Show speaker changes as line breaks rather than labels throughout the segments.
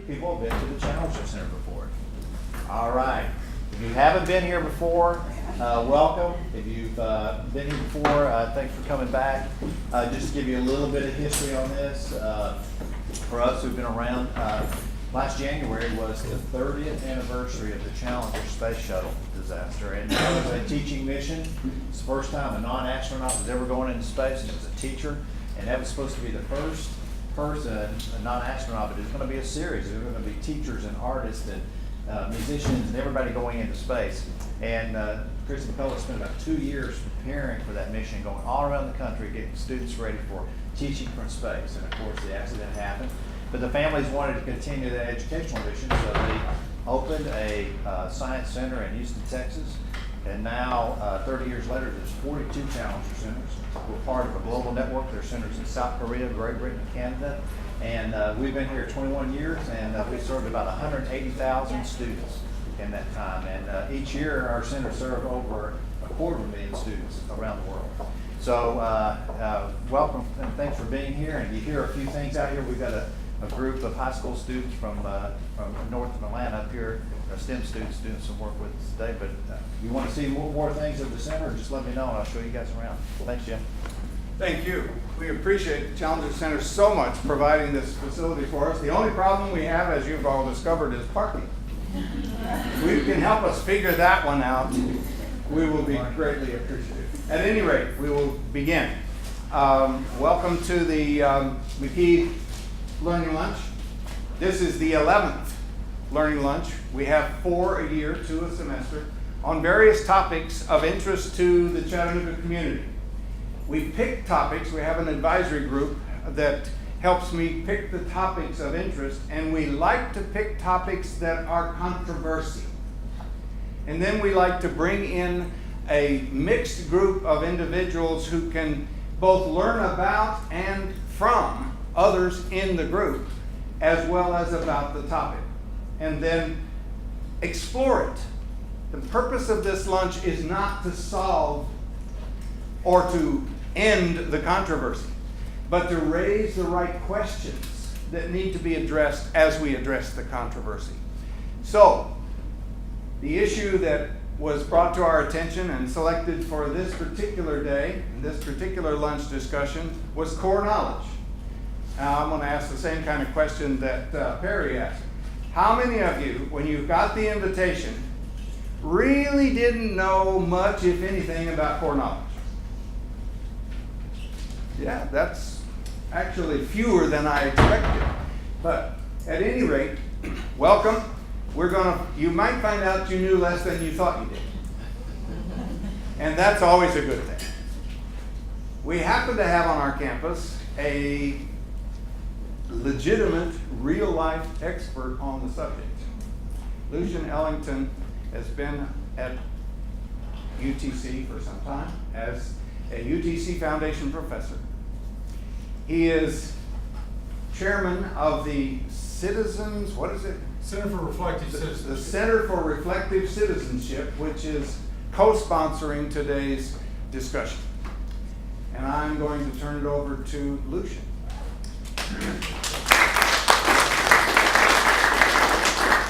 people have been to the Challenger Center before. All right. If you haven't been here before, welcome. If you've been here before, thanks for coming back. Just to give you a little bit of history on this, for us who've been around, last January was the 30th anniversary of the Challenger Space Shuttle disaster, and that was a teaching mission. It's the first time a non-astronaut was ever going into space, and it was a teacher, and that was supposed to be the first person, a non-astronaut, but it's going to be a series. There's going to be teachers and artists and musicians and everybody going into space. And Chris McCullough spent about 2 years preparing for that mission, going all around the country, getting students ready for teaching from space. And of course, the accident happened. But the families wanted to continue that educational mission, so they opened a science center in Houston, Texas. And now, 30 years later, there's 42 Challenger Centers. We're part of a global network. There are centers in South Korea, Great Britain, and Canada. And we've been here 21 years, and we served about 180,000 students in that time. And each year, our center served over 250,000 students around the world. So welcome, and thanks for being here. And you hear a few things out here. We've got a group of high school students from north of Atlanta up here, STEM students doing some work with us today. But if you want to see more things at the center, just let me know, and I'll show you guys around. Thanks, Jim.
Thank you. We appreciate the Challenger Center so much providing this facility for us. The only problem we have, as you've all discovered, is parking. If you can help us figure that one out, we will be greatly appreciative. At any rate, we will begin. Welcome to the McKee Learning Lunch. This is the 11th Learning Lunch. We have 4 a year, 2 a semester, on various topics of interest to the Chattanooga community. We pick topics. We have an advisory group that helps me pick the topics of interest, and we like to pick topics that are controversial. And then we like to bring in a mixed group of individuals who can both learn about and from others in the group, as well as about the topic, and then explore it. The purpose of this lunch is not to solve or to end the controversy, but to raise the right questions that need to be addressed as we address the controversy. So, the issue that was brought to our attention and selected for this particular day, this particular lunch discussion, was core knowledge. Now, I'm going to ask the same kind of question that Perry asked. How many of you, when you got the invitation, really didn't know much, if anything, about core knowledge? Yeah, that's actually fewer than I expected. But at any rate, welcome. You might find out you knew less than you thought you did. And that's always a good thing. We happen to have on our campus a legitimate, real-life expert on the subject. Lucian Ellington has been at UTC for some time as a UTC Foundation professor. He is chairman of the Center for Reflective Citizenship. The Center for Reflective Citizenship, which is co-sponsoring today's discussion. And I'm going to turn it over to Lucian.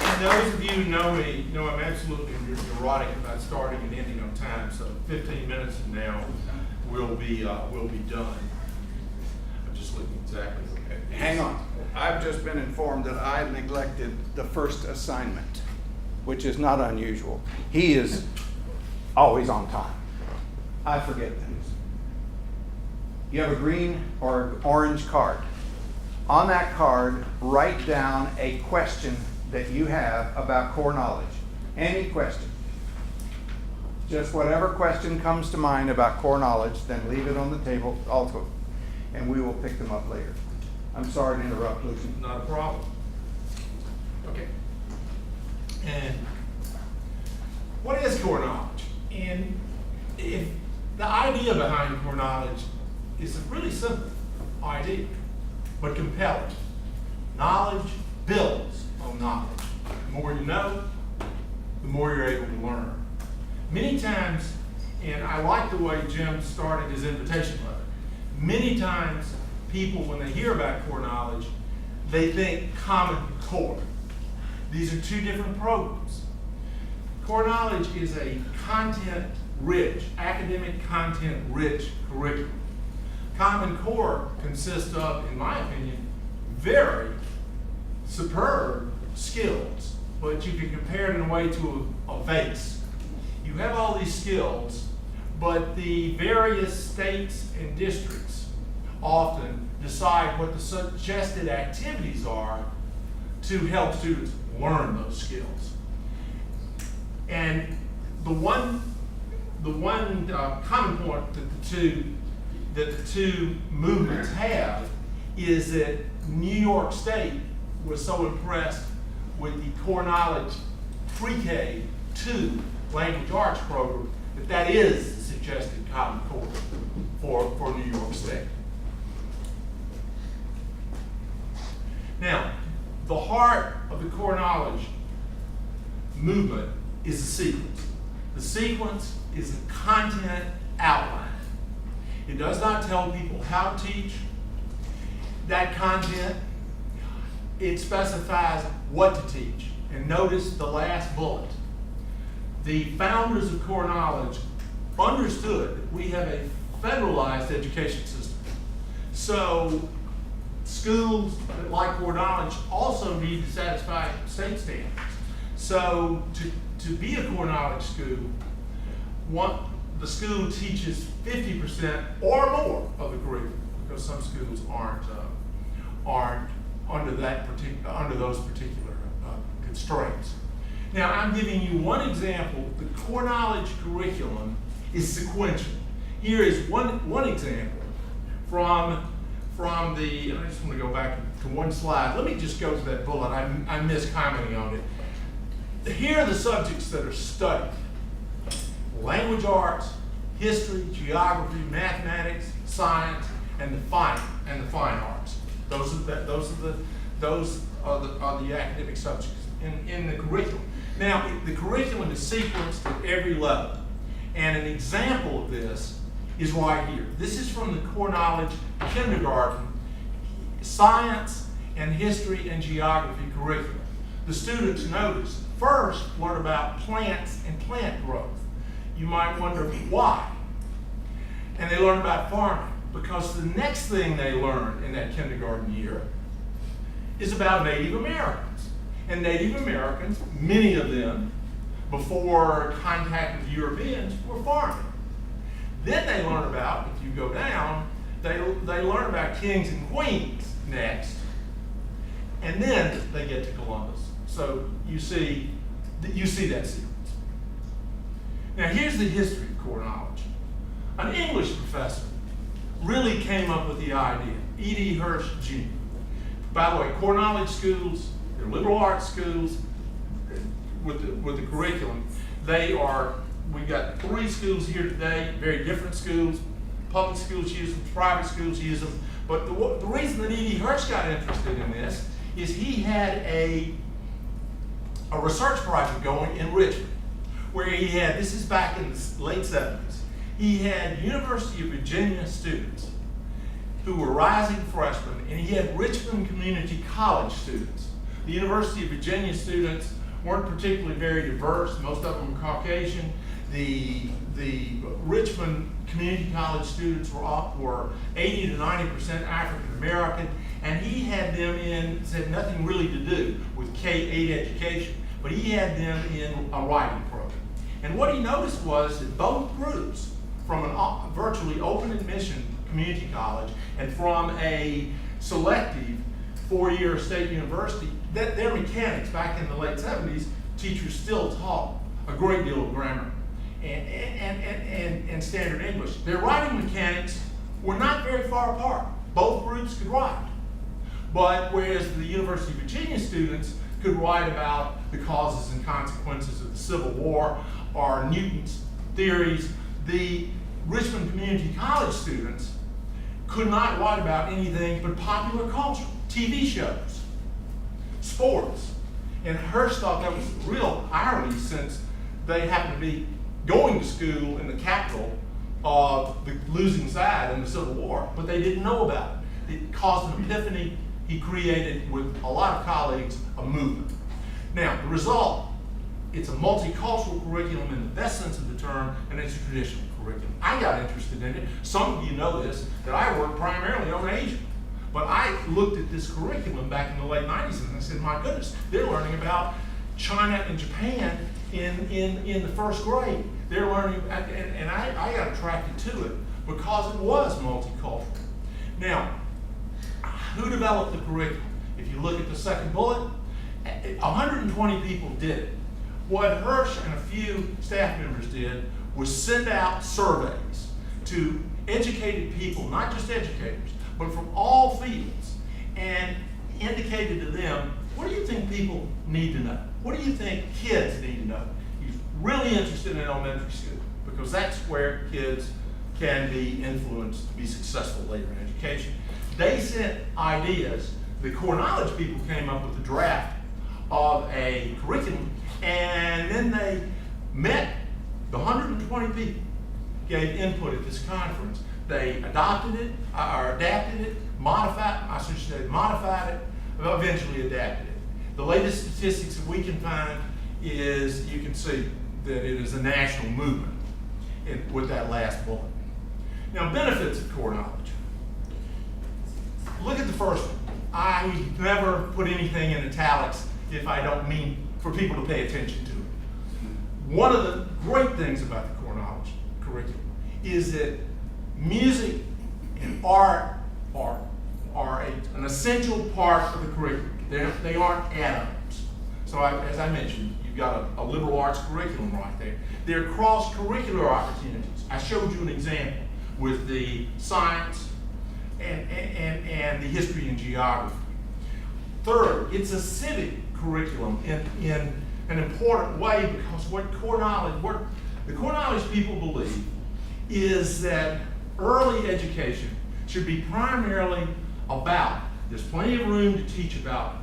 And those of you who know me know I'm absolutely neurotic about starting and ending on time. So 15 minutes from now, we'll be done. I'm just looking exactly.
Hang on. I've just been informed that I neglected the first assignment, which is not unusual. He is always on time. I forget things. You have a green or orange card. On that card, write down a question that you have about core knowledge. Any question. Just whatever question comes to mind about core knowledge, then leave it on the table also, and we will pick them up later. I'm sorry to interrupt, Lucian.
Not a problem. Okay. And what is core knowledge? And if the idea behind core knowledge is a really simple idea, but compelling. Knowledge builds on knowledge. The more you know, the more you're able to learn. Many times, and I like the way Jim started his invitation letter, many times people, when they hear about core knowledge, they think Common Core. These are two different programs. Core Knowledge is a content-rich, academic content-rich curriculum. Common Core consists of, in my opinion, very superb skills, but you can compare it in a way to a vase. You have all these skills, but the various states and districts often decide what the suggested activities are to help students learn those skills. And the one common point that the two movements have is that New York State was so impressed with the Core Knowledge pre-K 2 language arts program that is the suggested Common Core for New York State. Now, the heart of the Core Knowledge movement is the sequence. The sequence is the content outline. It does not tell people how to teach that content. It specifies what to teach. And notice the last bullet. The founders of Core Knowledge understood that we have a federalized education system. So schools that like Core Knowledge also need to satisfy state standards. So to be a Core Knowledge school, the school teaches 50% or more of the curriculum, because some schools aren't under those particular constraints. Now, I'm giving you one example. The Core Knowledge curriculum is sequential. Here is one example from the, I just want to go back to one slide. Let me just go to that bullet. I missed commenting on it. Here are the subjects that are studied: language arts, history, geography, mathematics, science, and the fine arts. Those are the academic subjects in the curriculum. Now, the curriculum is sequenced at every level, and an example of this is right here. This is from the Core Knowledge kindergarten science and history and geography curriculum. The students, notice, first learn about plants and plant growth. You might wonder why. And they learn about farming, because the next thing they learn in that kindergarten year is about Native Americans. And Native Americans, many of them, before contact with Europeans, were farming. Then they learn about, if you go down, they learn about kings and queens next, and then they get to Columbus. So you see that sequence. Now here's the history of Core Knowledge. An English professor really came up with the idea, E.D. Hirsch Jr. By the way, Core Knowledge schools, they're liberal arts schools with the curriculum. We've got 3 schools here today, very different schools. Public schools use them, private schools use them. But the reason that E.D. Hirsch got interested in this is he had a research project going in Richmond, where he had, this is back in the late 70s, he had University of Virginia students who were rising freshmen, and he had Richmond Community College students. The University of Virginia students weren't particularly very diverse. Most of them were Caucasian. The Richmond Community College students were 80 to 90% African American, and he had them in, said nothing really to do with K-8 education, but he had them in a writing program. And what he noticed was that both groups, from a virtually open admission community college and from a selective 4-year state university, that their mechanics back in the late 70s, teachers still taught a great deal of grammar and standard English. Their writing mechanics were not very far apart. Both groups could write. But whereas the University of Virginia students could write about the causes and consequences of the Civil War or Newton's theories, the Richmond Community College students could not write about anything but popular culture, TV shows, sports. And Hirsch thought that was real irony, since they happened to be going to school in the capital of the losing side in the Civil War, but they didn't know about it. It caused an epiphany he created with a lot of colleagues a movement. Now, the result, it's a multicultural curriculum in the best sense of the term, and it's a traditional curriculum. I got interested in it. Some of you know this, that I work primarily on Asia. But I looked at this curriculum back in the late 90s and I said, my goodness, they're learning about China and Japan in the first grade. They're learning, and I got attracted to it because it was multicultural. Now, who developed the curriculum? If you look at the second bullet, 120 people did it. What Hirsch and a few staff members did was send out surveys to educated people, not just educators, but from all fields, and indicated to them, what do you think people need to know? What do you think kids need to know? He's really interested in elementary school because that's where kids can be influenced to be successful later in education. They sent ideas. The core knowledge people came up with a draft of a curriculum, and then they met the 120 people, gave input at this conference. They adopted it, or adapted it, modified it, eventually adapted it. The latest statistics that we can find is, you can see that it is a national movement with that last bullet. Now, benefits of core knowledge. Look at the first one. I never put anything in italics if I don't mean for people to pay attention to it. One of the great things about the core knowledge curriculum is that music and art are an essential part of the curriculum. They aren't add-ons. So as I mentioned, you've got a liberal arts curriculum right there. They're cross-curricular opportunities. I showed you an example with the science and the history and geography. Third, it's a civic curriculum in an important way, because what the core knowledge people believe is that early education should be primarily about, there's plenty of room to teach about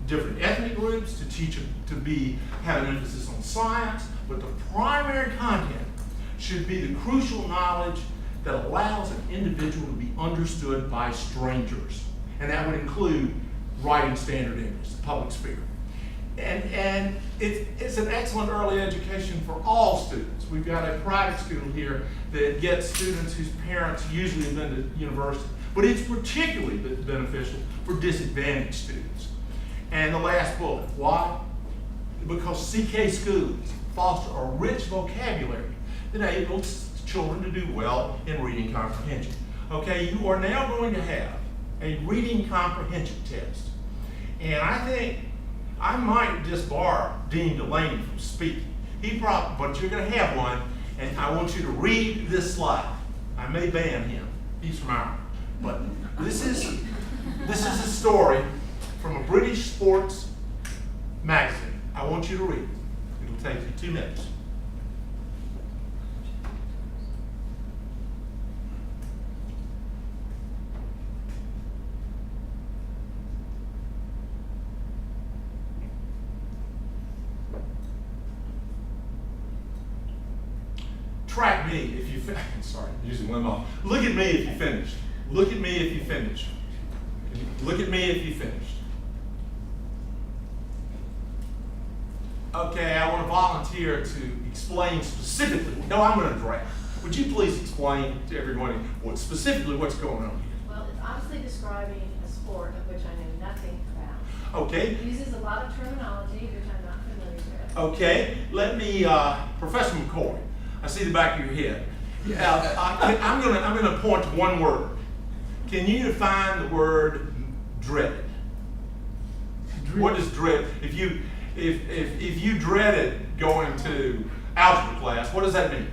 different ethnic groups, have an emphasis on science, but the primary content should be the crucial knowledge that allows an individual to be understood by strangers. And that would include writing standard English, the public speaker. And it's an excellent early education for all students. We've got a private school here that gets students whose parents usually have been to university, but it's particularly beneficial for disadvantaged students. And the last bullet, why? Because CK schools foster a rich vocabulary that enables children to do well in reading comprehension. Okay, you are now going to have a reading comprehension test. And I think I might disbar Dean Delaney from speaking. But you're going to have one, and I want you to read this slide. I may ban him. He's from Ireland. But this is a story from a British sports magazine. I want you to read it. It'll take you 2 minutes. Track me if you sorry, using one mouth. Look at me if you finished. Look at me if you finished. Look at me if you finished. Okay, I want to volunteer to explain specifically. No, I'm going to draft. Would you please explain to everyone specifically what's going on here?
Well, it's obviously describing a sport of which I know nothing about.
Okay.
It uses a lot of terminology which I'm not familiar with.
Okay, let me, Professor McCoy, I see the back of your head. I'm gonna point to one word. Can you define the word dreaded? What is dread? If you dreaded going to algebra class, what does that mean?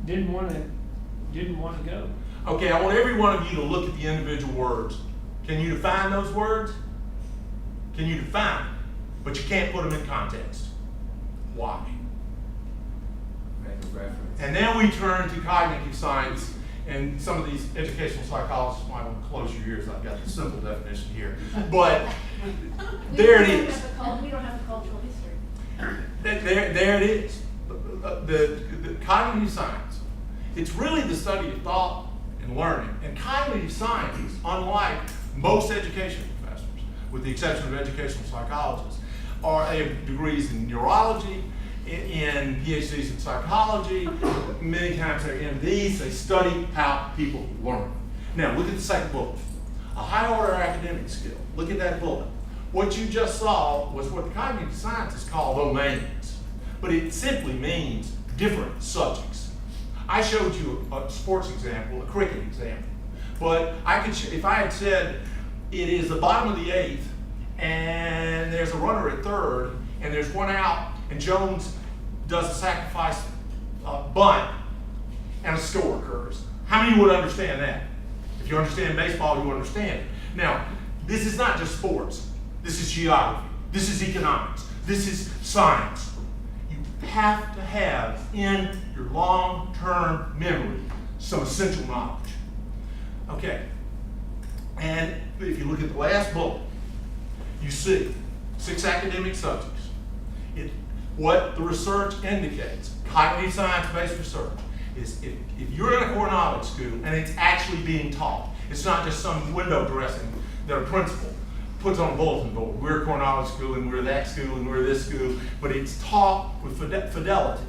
Didn't want to go.
Okay, I want every one of you to look at the individual words. Can you define those words? Can you define them? But you can't put them in context. Why? And then we turn to cognitive science, and some of these educational psychologists might want to close your ears. I've got the simple definition here. But there it is.
We don't have a cultural history.
There it is. The cognitive science. It's really the study of thought and learning. And cognitive science, unlike most education professors, with the exception of educational psychologists, they have degrees in neurology, in PhDs in psychology. Many times they're MDs. They study how people learn. Now look at the second bullet. A high order academic skill. Look at that bullet. What you just saw was what the cognitive scientists call domains, but it simply means different subjects. I showed you a sports example, a cricket example, but I could, if I had said it is the bottom of the eighth and there's a runner at third and there's one out and Jones does a sacrifice bunt and a score occurs, how many would understand that? If you understand baseball, you understand it. Now, this is not just sports. This is geography. This is economics. This is science. You have to have in your long-term memory some essential knowledge. Okay. And if you look at the last bullet, you see 6 academic subjects. What the research indicates, cognitive science-based research, is if you're in a core knowledge school and it's actually being taught, it's not just some window dressing that a principal puts on a bulletin board. We're a core knowledge school and we're that school and we're this school, but it's taught with fidelity.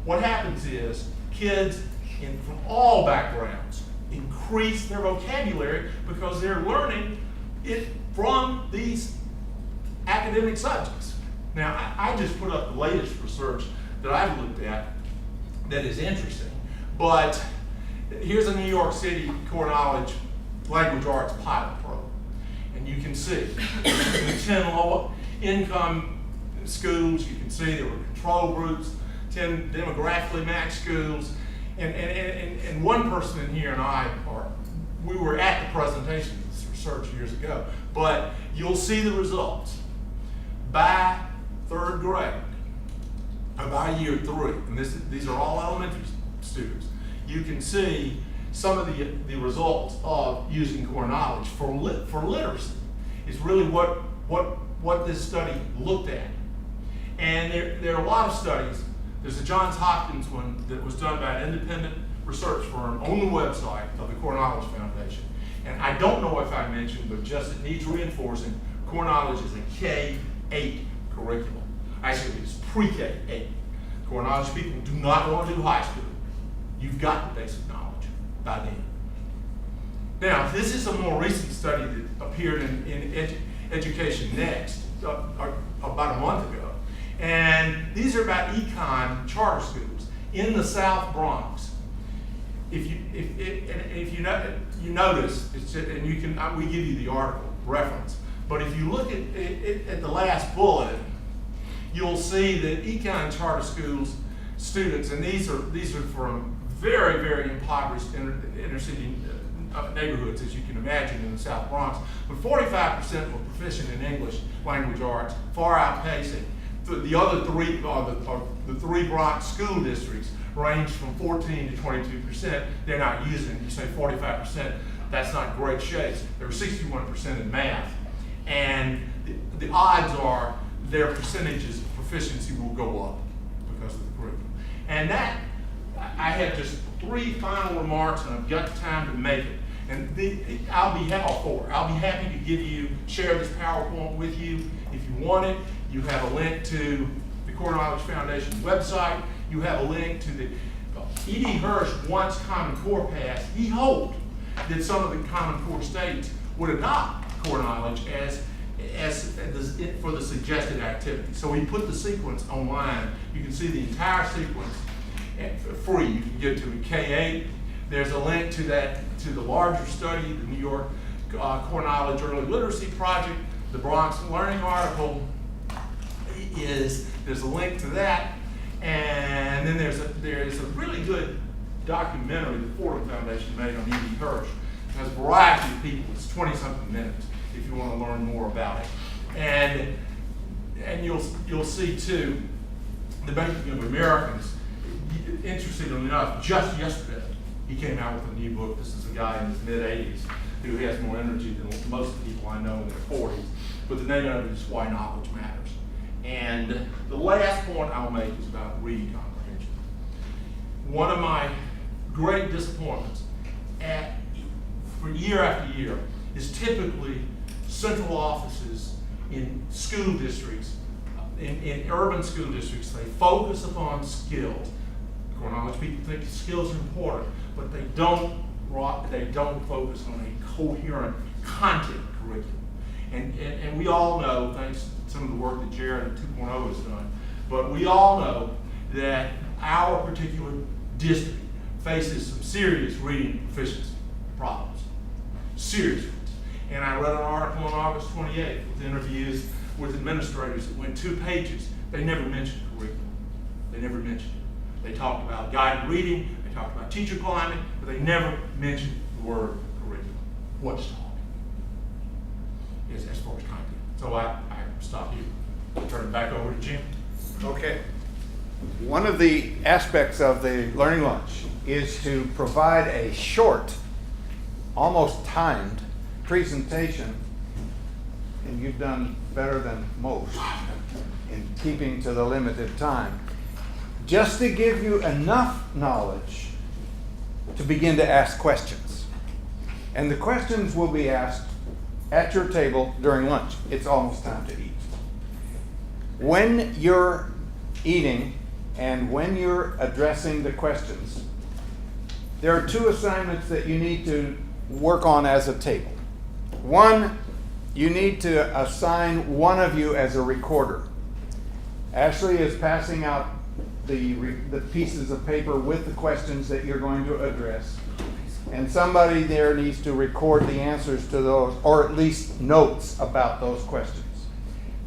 What happens is kids from all backgrounds increase their vocabulary because they're learning it from these academic subjects. Now, I just put up the latest research that I've looked at that is interesting, but here's a New York City core knowledge language arts pilot program. And you can see in 10 low income schools, you can see there were control groups, 10 demographically matched schools, and one person in here and we were at the presentation of this research years ago, but you'll see the results. By 3rd grade, by year 3, and these are all elementary students, you can see some of the results of using core knowledge for literacy. Is really what this study looked at. And there are a lot of studies. There's a Johns Hopkins one that was done by an independent research firm on the website of the Core Knowledge Foundation. And I don't know if I mentioned, but just it needs reinforcing, core knowledge is a K-8 curriculum. Actually, it's pre-K-8. Core knowledge people do not want to do high school. You've got the basic knowledge by then. Now, this is a more recent study that appeared in Education Next about a month ago. And these are about econ charter schools in the South Bronx. If you notice, and we give you the article reference, but if you look at the last bullet, you'll see that econ charter schools students, and these are from very, very impoverished inner city neighborhoods, as you can imagine, in the South Bronx, but 45% were proficient in English language arts, far outpacing the other three, the 3 Bronx school districts range from 14 to 22%. They're not using, you say 45%, that's not great shakes. There were 61% in math. And the odds are their percentages of proficiency will go up because of the curriculum. And that, I have just 3 final remarks, and I've got time to make it. And I'll be happy to share this PowerPoint with you if you want it. You have a link to the Core Knowledge Foundation website. You have a link to the E.D. Hirsch once Common Core passed. He hoped that some of the Common Core states would adopt core knowledge for the suggested activity. So he put the sequence online. You can see the entire sequence free. You can get to K-8. There's a link to the larger study, the New York Core Knowledge Early Literacy Project, the Bronx Learning article. There's a link to that, and then there's a really good documentary the Fordham Foundation made on E.D. Hirsch. It has a variety of people. It's 20-something minutes if you want to learn more about it. And you'll see too the Banking of Americans. Interestingly enough, just yesterday he came out with a new book. This is a guy in his mid-80s who has more energy than most of the people I know in their 40s. But the name of it is Why Knowledge Matters. And the last point I'll make is about reading comprehension. One of my great disappointments for year after year is typically central offices in school districts, in urban school districts, they focus upon skills. Chronology people think skills are important, but they don't focus on a coherent content curriculum. And we all know, thanks to some of the work that Jared and 2.0 has done, but we all know that our particular district faces some serious reading proficiency problems. Serious ones. And I read an article on August 28th with interviews with administrators that went 2 pages. They never mentioned curriculum. They never mentioned it. They talked about guided reading, they talked about teacher climate, but they never mentioned the word curriculum. What's taught is as far as content. So I stop here. I'll turn it back over to Jim.
Okay. One of the aspects of the Learning Lunch is to provide a short, almost timed presentation, and you've done better than most in keeping to the limited time, just to give you enough knowledge to begin to ask questions. And the questions will be asked at your table during lunch. It's almost time to eat. When you're eating and when you're addressing the questions, there are 2 assignments that you need to work on as a table. One, you need to assign one of you as a recorder. Ashley is passing out the pieces of paper with the questions that you're going to address. And somebody there needs to record the answers to those, or at least notes about those questions.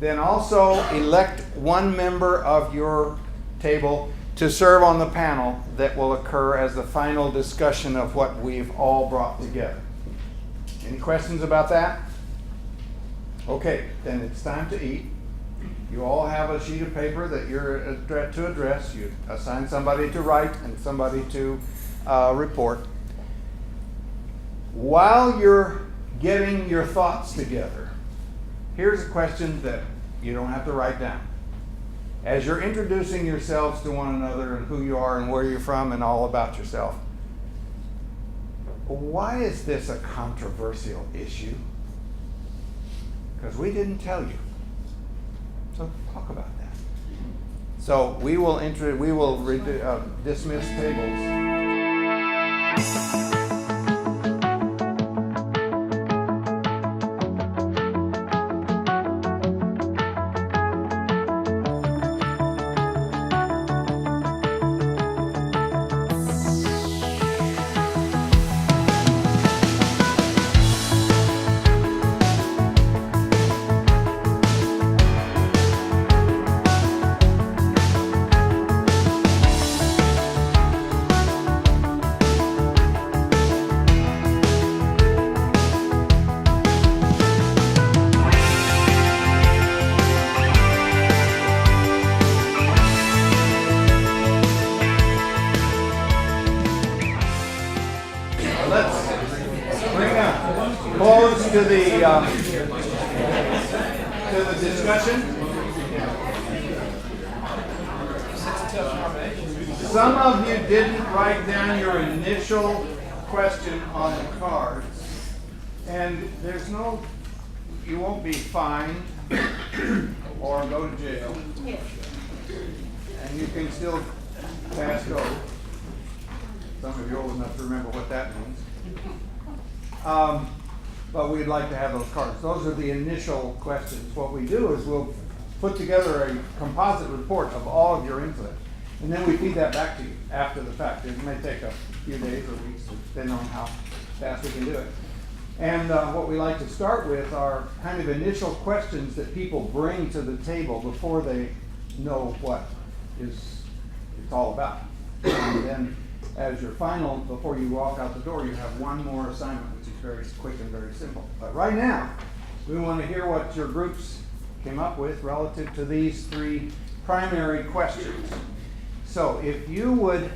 Then also elect one member of your table to serve on the panel that will occur as the final discussion of what we've all brought together. Any questions about that? Okay, then it's time to eat. You all have a sheet of paper that you're to address. You assign somebody to write and somebody to report. While you're getting your thoughts together, here's a question that you don't have to write down. As you're introducing yourselves to one another and who you are and where you're from and all about yourself, why is this a controversial issue? Because we didn't tell you. So talk about that. So we will dismiss tables. Close to the discussion. Some of you didn't write down your initial question on the cards, and you won't be fined or go to jail, and you can still pass go. Some of you are old enough to remember what that means. But we'd like to have those cards. Those are the initial questions. What we do is we'll put together a composite report of all of your input, and then we feed that back to you after the fact. It may take a few days or weeks, depending on how fast we can do it. And what we like to start with are kind of initial questions that people bring to the table before they know what it's all about. And then as your final, before you walk out the door, you have one more assignment, which is very quick and very simple. But right now, we want to hear what your groups came up with relative to these 3 primary questions. So if you would,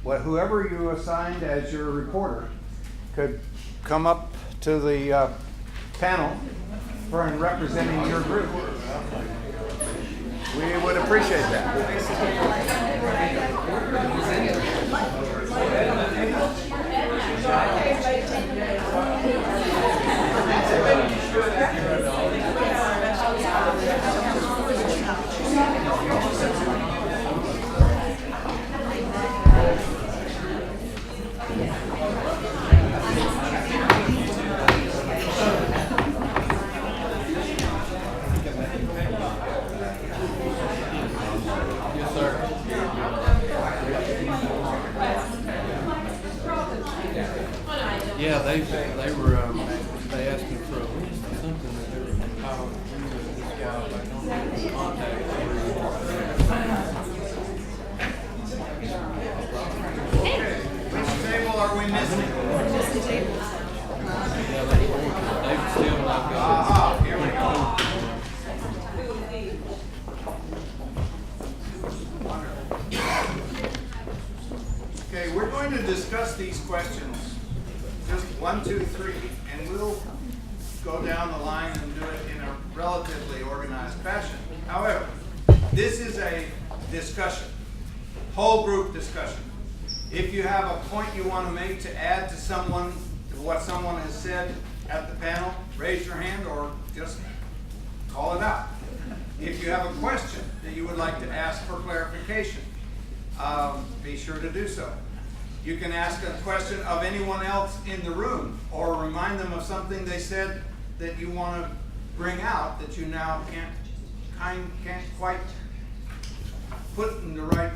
whoever you assigned as your reporter could come up to the panel for representing your group. We would appreciate that.
Yeah, they were, they asked me for a list or something that they were compiling. This guy, I don't know his contact.
Okay, which table are we missing?
Yeah, they've still not got
Aha, here we go. Okay, we're going to discuss these questions, just 1, 2, 3, and we'll go down the line and do it in a relatively organized fashion. However, this is a discussion, whole group discussion. If you have a point you want to make to add to someone, to what someone has said at the panel, raise your hand or just call it out. If you have a question that you would like to ask for clarification, be sure to do so. You can ask a question of anyone else in the room or remind them of something they said that you want to bring out that you now can't quite put in the right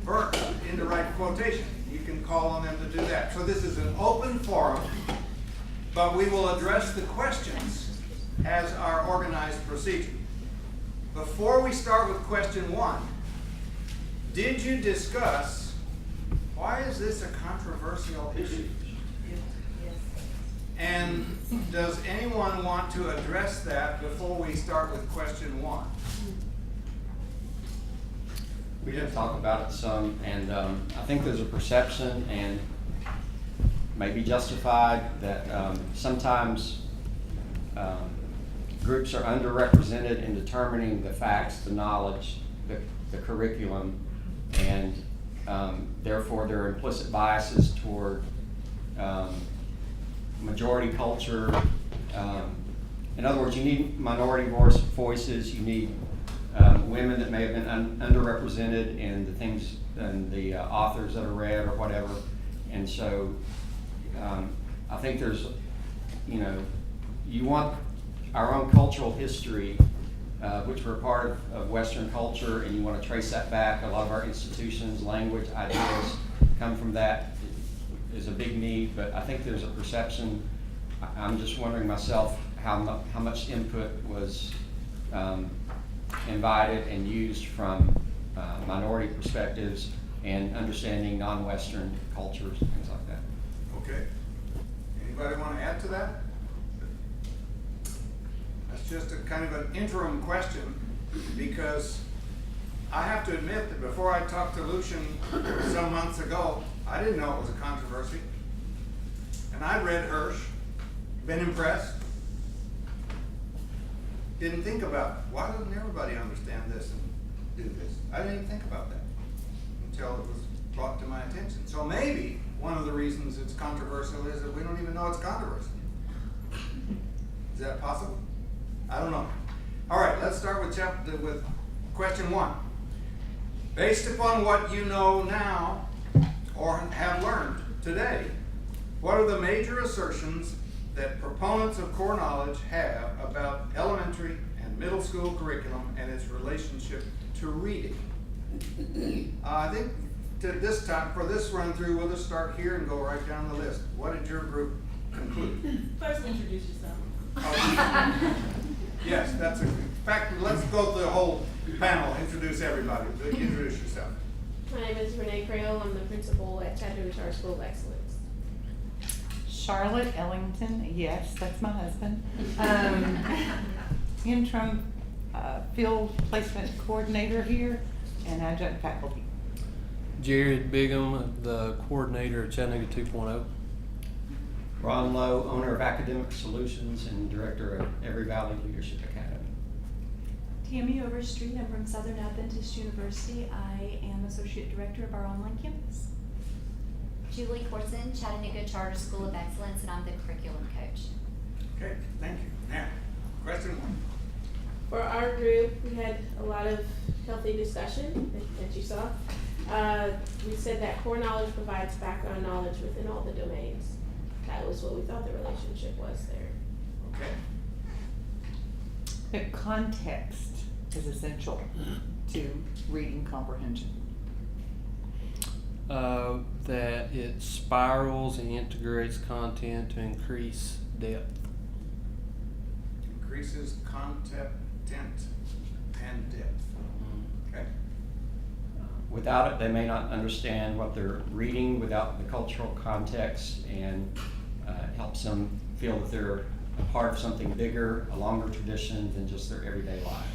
verse, in the right quotation. You can call on them to do that. So this is an open forum, but we will address the questions as our organized procedure. Before we start with question 1, did you discuss why is this a controversial issue? And does anyone want to address that before we start with question 1?
We did talk about it some, and I think there's a perception, and maybe justified, that sometimes groups are underrepresented in determining the facts, the knowledge, the curriculum, and therefore there are implicit biases toward majority culture. In other words, you need minority voices, you need women that may have been underrepresented in the things and the authors that are read or whatever. And so I think there's, you want our own cultural history, which we're part of Western culture, and you want to trace that back. A lot of our institutions, language, ideas come from that, is a big need, but I think there's a perception. I'm just wondering myself how much input was invited and used from minority perspectives and understanding non-Western cultures, things like that.
Okay. Anybody want to add to that? That's just a kind of an interim question, because I have to admit that before I talked to Lucian some months ago, I didn't know it was a controversy. And I read Hirsch, been impressed, didn't think about, why doesn't everybody understand this and do this? I didn't even think about that until it was brought to my attention. So maybe one of the reasons it's controversial is that we don't even know it's controversial. Is that possible? I don't know. All right, let's start with question 1. Based upon what you know now or have learned today, what are the major assertions that proponents of core knowledge have about elementary and middle school curriculum and its relationship to reading? I think this time, for this run through, we'll just start here and go right down the list. What did your group conclude?
First, introduce yourself.
Yes, that's in fact, let's go through the whole panel, introduce everybody. Introduce yourself.
My name is Renee Creel. I'm the principal at Chattanooga Charter School of Excellence.
Charlotte Ellington, yes, that's my husband. Interim field placement coordinator here and adjunct faculty.
Jared Bigham, the coordinator at Chattanooga 2.0.
Ron Lowe, owner of Academic Solutions and director of Every Valley Leadership Academy.
Tammy Overstreet, I'm from Southern Adventist University. I am associate director of our online campus.
Julie Corson, Chattanooga Charter School of Excellence, and I'm the curriculum coach.
Okay, thank you. Now, question 1.
For our group, we had a lot of healthy discussion that you saw. We said that core knowledge provides background knowledge within all the domains. That was what we thought the relationship was there.
Okay.
The context is essential to reading comprehension.
that it spirals and integrates content to increase depth.
Increases content and depth. Okay.
Without it, they may not understand what they're reading without the cultural context, and helps them feel that they're a part of something bigger, a longer tradition than just their everyday lives.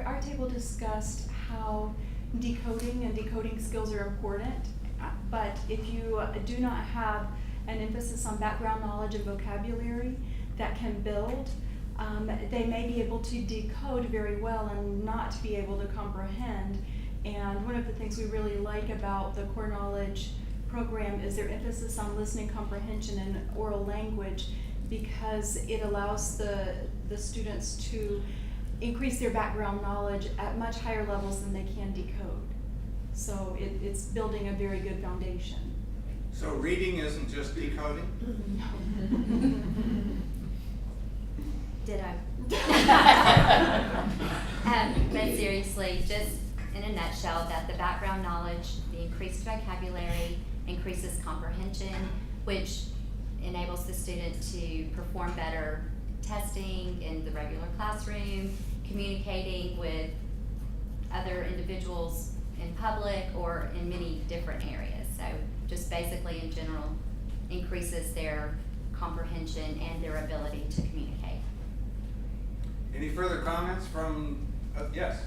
Our table discussed how decoding and decoding skills are important, but if you do not have an emphasis on background knowledge and vocabulary that can build, they may be able to decode very well and not be able to comprehend. And one of the things we really like about the Core Knowledge program is their emphasis on listening comprehension and oral language, because it allows the students to increase their background knowledge at much higher levels than they can decode. So it's building a very good foundation.
So reading isn't just decoding?
Ditto. But seriously, just in a nutshell, that the background knowledge, the increased vocabulary, increases comprehension, which enables the student to perform better testing in the regular classroom, communicating with other individuals in public or in many different areas. So just basically in general, increases their comprehension and their ability to communicate.
Any further comments from, yes?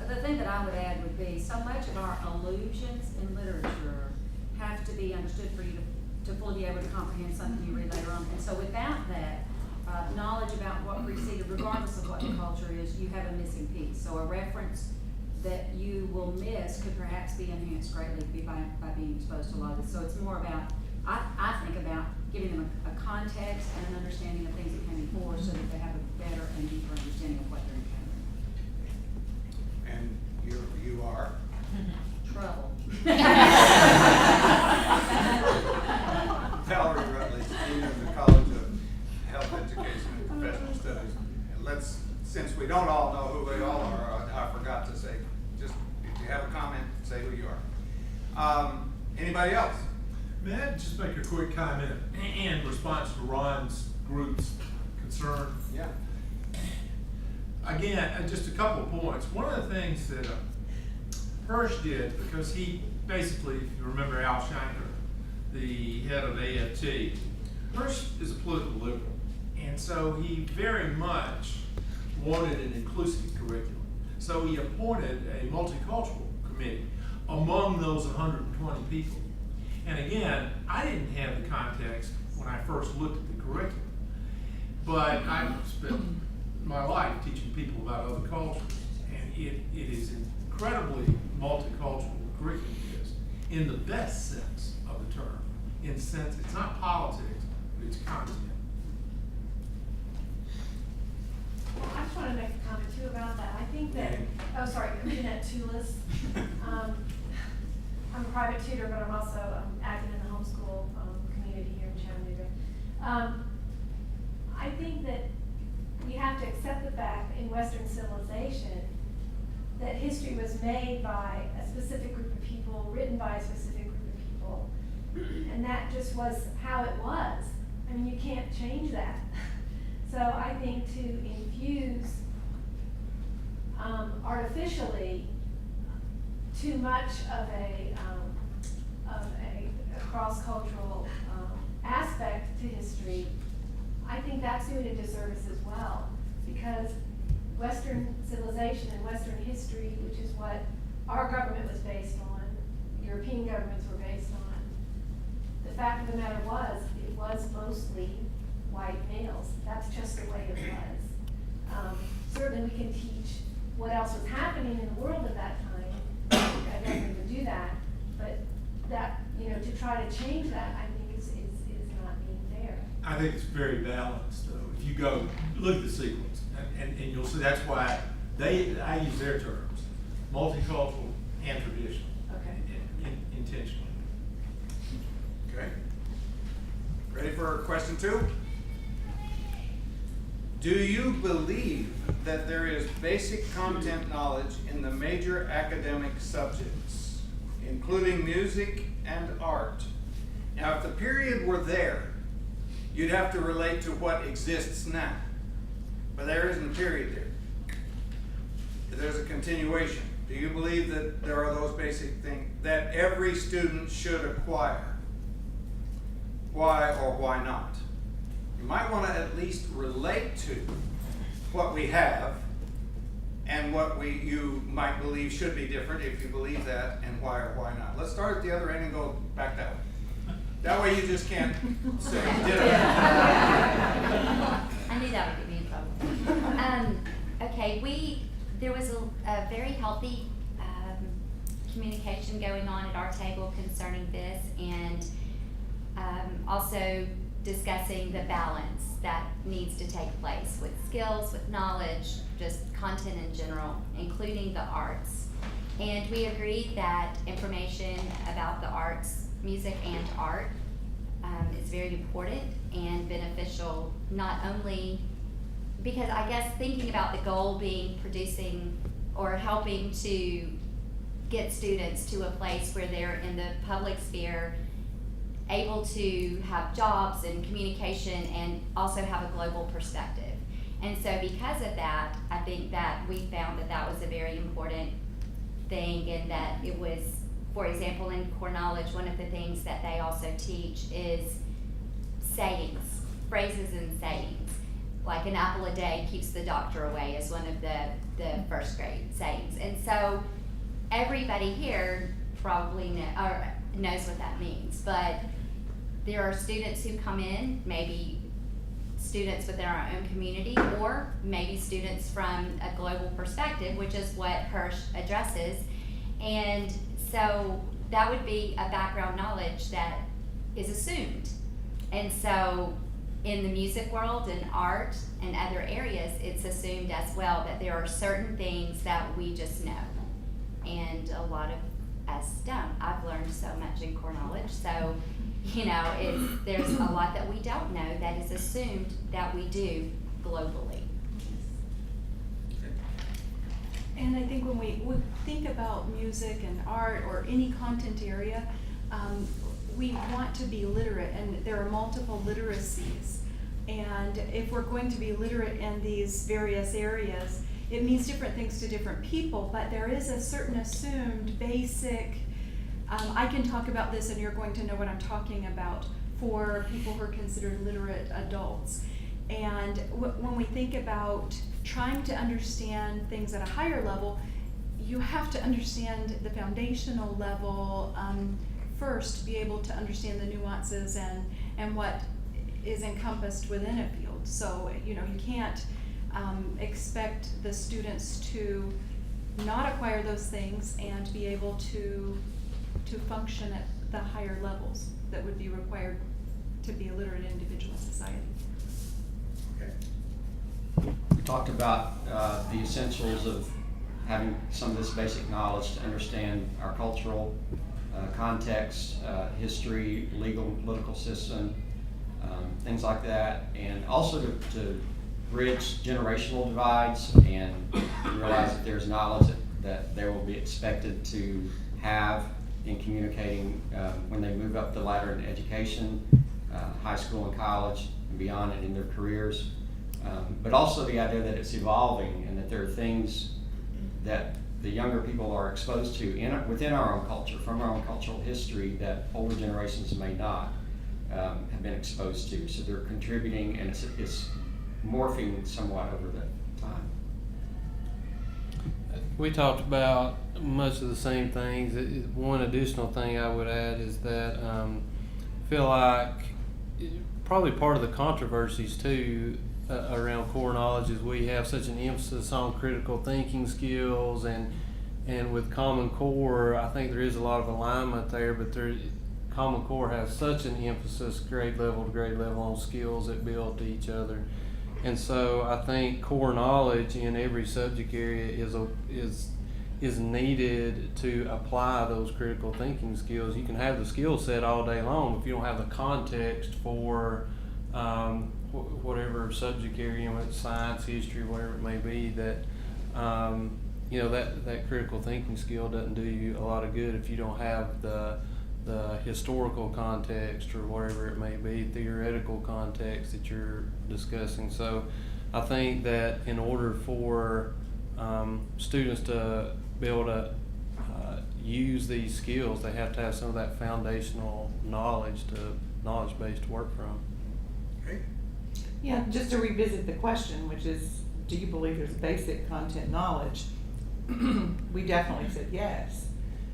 The thing that I would add would be, so much of our allusions in literature have to be understood for you to fully be able to comprehend something you read later on. And so without that, knowledge about what preceded, regardless of what the culture is, you have a missing piece. So a reference that you will miss could perhaps be enhanced greatly by being exposed to a lot of this. So it's more about, I think about giving them a context and an understanding of things that came before, so that they have a better and deeper understanding of what they're encountering.
And you are?
Trouble.
Valerie Rutledge, Dean of the College of Health Education and Professional Studies. And since we don't all know who we all are, I forgot to say, just if you have a comment, say who you are. Anybody else?
May I just make a quick comment in response to Ron's group's concern?
Yeah.
Again, just a couple of points. One of the things that Hirsch did, because he basically, if you remember Al Shanker, the head of AFT, Hirsch is a political liberal, and so he very much wanted an inclusive curriculum. So he appointed a multicultural committee among those 120 people. And again, I didn't have the context when I first looked at the curriculum, but I spent my life teaching people about other cultures, and it is incredibly multicultural curriculum is, in the best sense of the term. In the sense, it's not politics, but it's content.
Well, I just want to make a comment too about that. I think that, oh, sorry, Jeanette Tulis. I'm a private tutor, but I'm also active in the homeschool community here in Chattanooga. I think that we have to accept the fact in Western civilization that history was made by a specific group of people, written by a specific group of people, and that just was how it was. I mean, you can't change that. So I think to infuse artificially too much of a cross-cultural aspect to history, I think that's doing a disservice as well, because Western civilization and Western history, which is what our government was based on, European governments were based on, the fact of the matter was, it was mostly white males. That's just the way it was. Certainly we can teach what else was happening in the world at that time. I don't even do that, but that, to try to change that, I think is not being fair.
I think it's very balanced, though. If you go, look at the sequence, and you'll see that's why I use their terms, multicultural and traditional.
Okay.
Intentionally.
Okay. Ready for question 2? Do you believe that there is basic content knowledge in the major academic subjects? including music and art. Now, if the period were there, you'd have to relate to what exists now. But there isn't a period there. There's a continuation. Do you believe that there are those basic things that every student should acquire? Why or why not? You might want to at least relate to what we have and what you might believe should be different if you believe that, and why or why not. Let's start at the other end and go back that way. That way you just can't say you did it.
I knew that would get me in trouble. Okay, there was a very healthy communication going on at our table concerning this, and also discussing the balance that needs to take place with skills, with knowledge, just content in general, including the arts. And we agreed that information about the arts, music and art, is very important and beneficial, not only because I guess thinking about the goal being producing or helping to get students to a place where they're in the public sphere, able to have jobs and communication and also have a global perspective. And so because of that, I think that we found that that was a very important thing, and that it was, for example, in core knowledge, one of the things that they also teach is sayings, phrases and sayings. Like an apple a day keeps the doctor away is one of the first grade sayings. And so everybody here probably knows what that means, but there are students who come in, maybe students within our own community, or maybe students from a global perspective, which is what Hirsch addresses. And so that would be a background knowledge that is assumed. And so in the music world and art and other areas, it's assumed as well that there are certain things that we just know. And a lot of us don't. I've learned so much in core knowledge, so there's a lot that we don't know that is assumed that we do globally.
And I think when we think about music and art or any content area, we want to be literate, and there are multiple literacies. And if we're going to be literate in these various areas, it means different things to different people, but there is a certain assumed basic, I can talk about this and you're going to know what I'm talking about, for people who are considered literate adults. And when we think about trying to understand things at a higher level, you have to understand the foundational level first to be able to understand the nuances and what is encompassed within a field. So, you can't expect the students to not acquire those things and be able to function at the higher levels that would be required to be a literate individual in society.
Okay.
We talked about the essentials of having some of this basic knowledge to understand our cultural context, history, legal and political system, things like that, and also to bridge generational divides and realize that there's knowledge that they will be expected to have in communicating when they move up the ladder in education, high school and college and beyond, and in their careers. But also the idea that it's evolving and that there are things that the younger people are exposed to within our own culture, from our own cultural history, that older generations may not have been exposed to. So they're contributing, and it's morphing somewhat over the time.
We talked about much of the same things. One additional thing I would add is that I feel like probably part of the controversies too around core knowledge is we have such an emphasis on critical thinking skills, and with Common Core, I think there is a lot of alignment there, but Common Core has such an emphasis grade level to grade level on skills that build to each other. And so I think core knowledge in every subject area is needed to apply those critical thinking skills. You can have the skill set all day long if you don't have the context for whatever subject area, whether it's science, history, whatever it may be, that you know, that critical thinking skill doesn't do you a lot of good if you don't have the historical context or whatever it may be, theoretical context that you're discussing. So I think that in order for students to be able to use these skills, they have to have some of that foundational knowledge base to work from.
Okay.
Yeah, just to revisit the question, which is, do you believe there's basic content knowledge? We definitely said yes.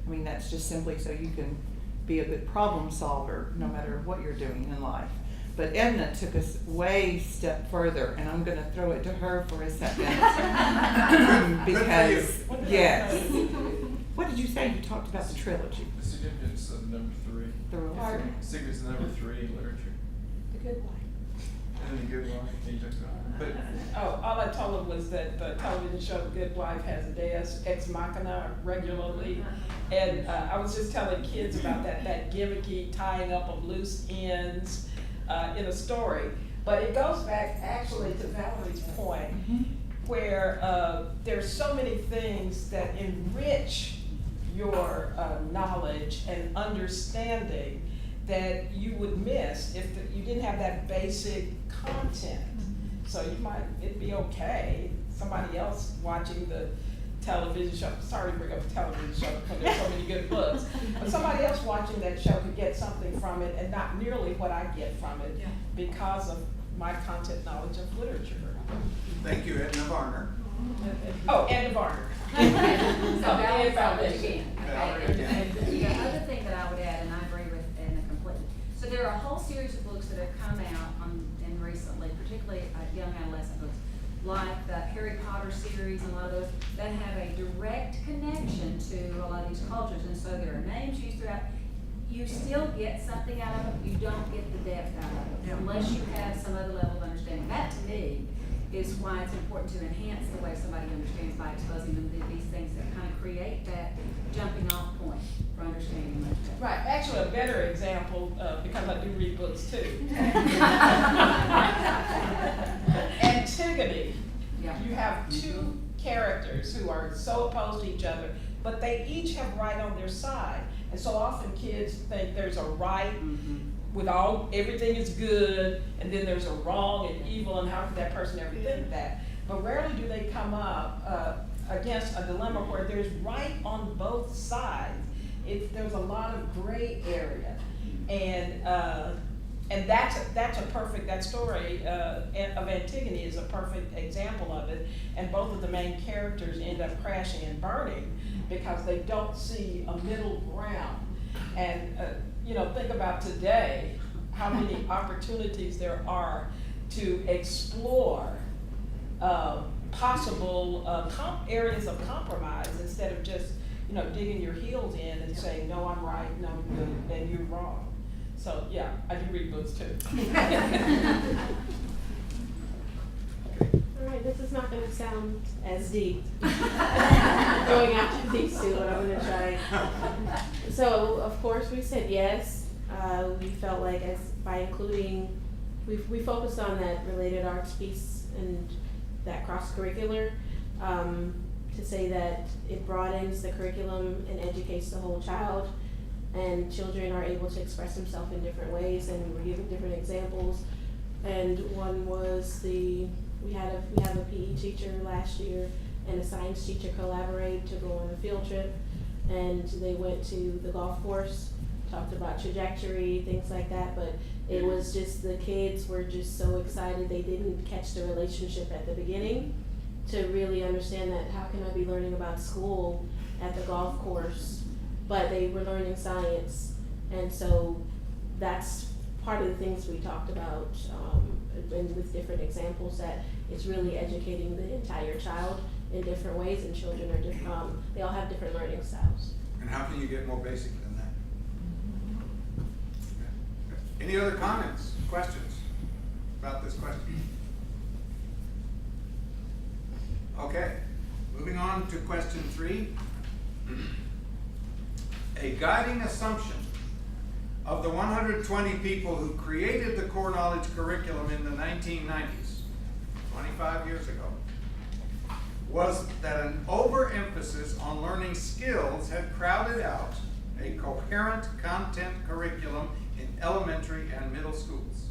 I mean, that's just simply so you can be a good problem solver no matter what you're doing in life. But Edna took us way step further, and I'm gonna throw it to her for a second. Because, yes. What did you say? You talked about the trilogy.
The significance of number 3.
The rule of
Pardon?
three.
Significance of number 3 in literature.
The good wife.
And the good one. You talked about. But
Oh, all I told her was that the television show The Good Wife has a Deus Ex Machina regularly. And I was just telling kids about that gimmicky tying up of loose ends in a story. But it goes back actually to Valerie's point, where there's so many things that enrich your knowledge and understanding that you would miss if you didn't have that basic content. So it'd be okay, somebody else watching the television show, sorry to bring up a television show because there's so many good books, but somebody else watching that show could get something from it and not nearly what I get from it because of my content knowledge of literature.
Thank you, Edna Varner.
Oh, and Varner.
So Valerie Foundation again.
Valerie
Okay,
again.
and the other thing that I would add, and I agree with Edna completely, so there are a whole series of books that have come out and recently, particularly young adolescent books, like the Harry Potter series and a lot of those that have a direct connection to a lot of these cultures, and so there are names used throughout. You still get something out of it, you don't get the depth out of it, unless you have some other level of understanding. That to me is why it's important to enhance the way somebody understands by exposing them to these things that kind of create that jumping off point for understanding much better.
Right, actually a better example, because I do read books too. Antigone.
Yeah.
You have two characters who are so opposed to each other, but they each have right on their side. And so often kids think there's a right with everything is good, and then there's a wrong and evil, and how could that person ever think that? But rarely do they come up against a dilemma where there's right on both sides. There's a lot of gray area, and that's a perfect, that story of Antigone is a perfect example of it. And both of the main characters end up crashing and burning because they don't see a middle ground. And think about today, how many opportunities there are to explore possible areas of compromise instead of just digging your heels in and saying, no, I'm right, no, and you're wrong. So yeah, I do read books too.
All right, this is not gonna sound as deep. Going after these two, but I'm gonna try. So, of course, we said yes. We felt like by including, we focused on that related arts piece and that cross-curricular, to say that it broadens the curriculum and educates the whole child, and children are able to express themselves in different ways, and we're giving different examples. And one was we have a PE teacher last year and a science teacher collaborated to go on a field trip, and they went to the golf course, talked about trajectory, things like that, but it was just, the kids were just so excited. They didn't catch the relationship at the beginning to really understand that how can I be learning about school at the golf course, but they were learning science. And so that's part of the things we talked about, and with different examples, that it's really educating the entire child in different ways, and children are different, they all have different learning styles.
And how can you get more basic than that? Any other comments, questions about this question? Okay, moving on to question 3. A guiding assumption of the 120 people who created the core knowledge curriculum in the 1990s, 25 years ago, was that an overemphasis on learning skills had crowded out a coherent content curriculum in elementary and middle schools.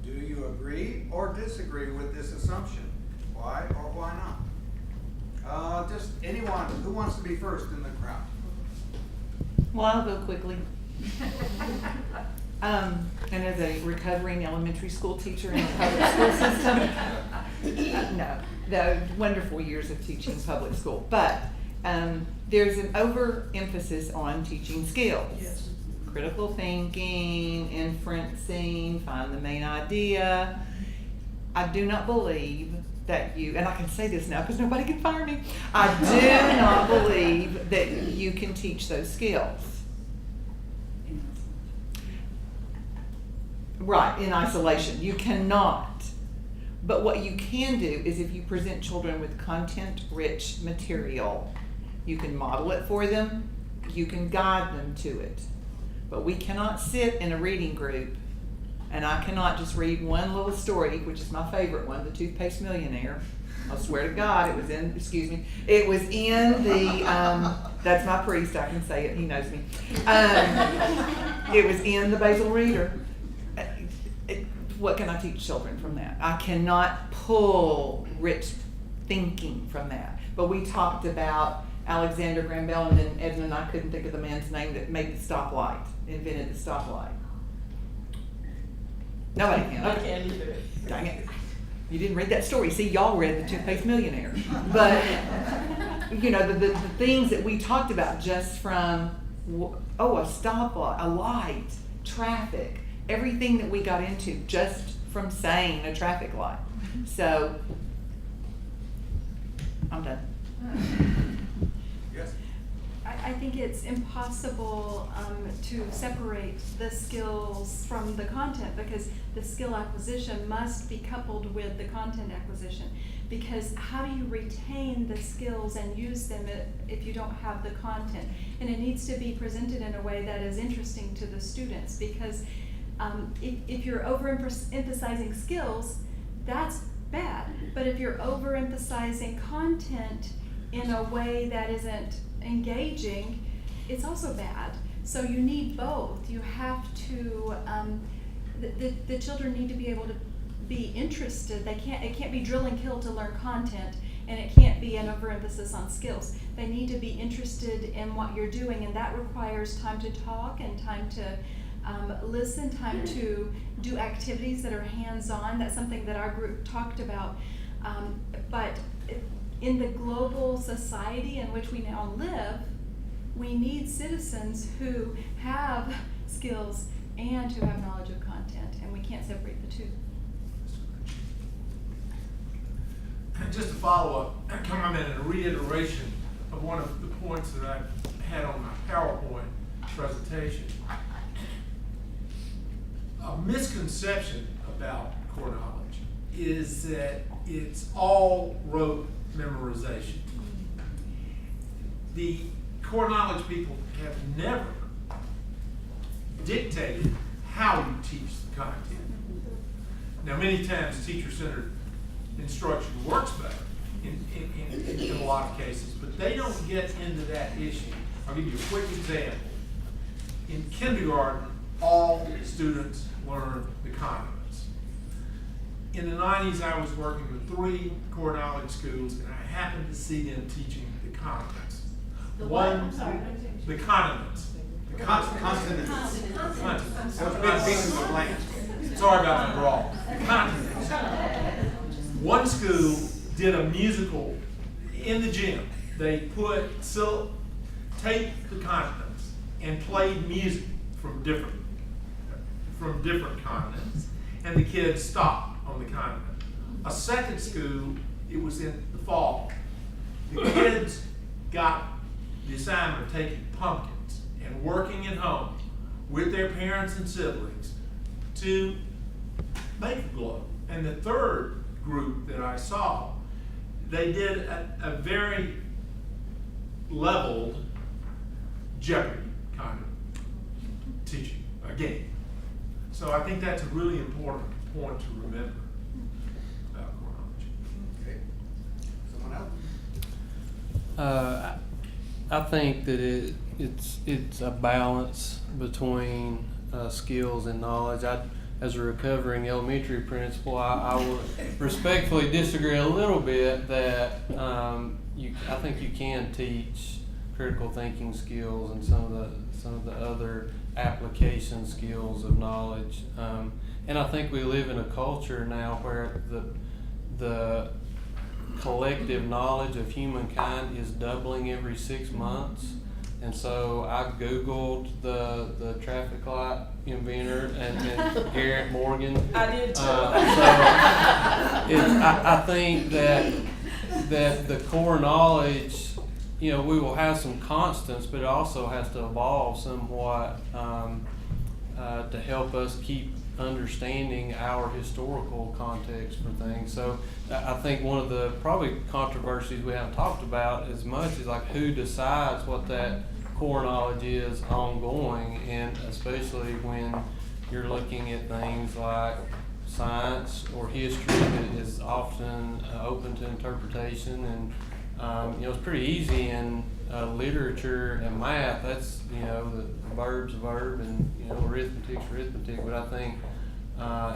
Do you agree or disagree with this assumption? Why or why not? Just anyone, who wants to be first in the crowd?
Well, I'll go quickly. And as a recovering elementary school teacher in the public school system, no, the wonderful years of teaching public school. But there's an overemphasis on teaching skills.
Yes.
Critical thinking, inferencing, find the main idea. I do not believe that you, and I can say this now because nobody can fire me, I do not believe that you can teach those skills. Right, in isolation. You cannot. But what you can do is if you present children with content-rich material, you can model it for them, you can guide them to it. But we cannot sit in a reading group and I cannot just read one little story, which is my favorite one, The Toothpaste Millionaire. I swear to God, it was in the, that's my priest, I can say it, he knows me. It was in the Basil Reader. What can I teach children from that? I cannot pull rich thinking from that. But we talked about Alexander Graham Bell, and then Edna and I couldn't think of the man's name that made the stoplight, invented the stoplight. Nobody can.
I can't either.
Dang it. You didn't read that story. See, y'all read The Toothpaste Millionaire. But, you know, the things that we talked about just from, a stoplight, a light, traffic, everything that we got into just from saying a traffic light. So, I'm done.
Yes.
I think it's impossible to separate the skills from the content because the skill acquisition must be coupled with the content acquisition. Because how do you retain the skills and use them if you don't have the content? And it needs to be presented in a way that is interesting to the students because if you're overemphasizing skills, that's bad. But if you're overemphasizing content in a way that isn't engaging, it's also bad. So you need both. You have to, the children need to be able to be interested. It can't be drill and kill to learn content, and it can't be an overemphasis on skills. They need to be interested in what you're doing, and that requires time to talk and time to listen, time to do activities that are hands-on. That's something that our group talked about. But in the global society in which we now live, we need citizens who have skills and who have knowledge of content, and we can't separate the two.
Just to follow up, comment and a reiteration of one of the points that I had on my PowerPoint presentation. A misconception about core knowledge is that it's all rote memorization. The core knowledge people have never dictated how you teach the content. Now, many times teacher-centered instruction works better in a lot of cases, but they don't get into that issue. I'll give you a quick example. In kindergarten, all students learn the condiments. In the 90s, I was working with 3 core knowledge schools, and I happened to see them teaching the condiments.
The what? I'm sorry.
The condiments. The
Consonants.
Condiments.
Those big pieces of land.
Sorry about my drawl. The condiments. One school did a musical in the gym. They taped the condiments and played music from different continents, and the kids stopped on the continent. A second school, it was in the fall. The kids got the assignment of taking pumpkins and working at home with their parents and siblings to make a glow. And the third group that I saw, they did a very leveled Jeopardy kind of teaching, a game. So I think that's a really important point to remember about core knowledge.
Okay. Someone else?
I think that it's a balance between skills and knowledge. As a recovering elementary principal, I would respectfully disagree a little bit that I think you can teach critical thinking skills and some of the other application skills of knowledge. And I think we live in a culture now where the collective knowledge of humankind is doubling every 6 months. And so I Googled the traffic light inventor and Garrett Morgan.
I did too.
I think that the core knowledge, we will have some constants, but it also has to evolve somewhat to help us keep understanding our historical context for things. So I think one of the probably controversies we haven't talked about as much is like who decides what that core knowledge is ongoing, and especially when you're looking at things like science or history that is often open to interpretation, and it's pretty easy in literature and math. That's the verb's a verb, and arithmetic's arithmetic. But I think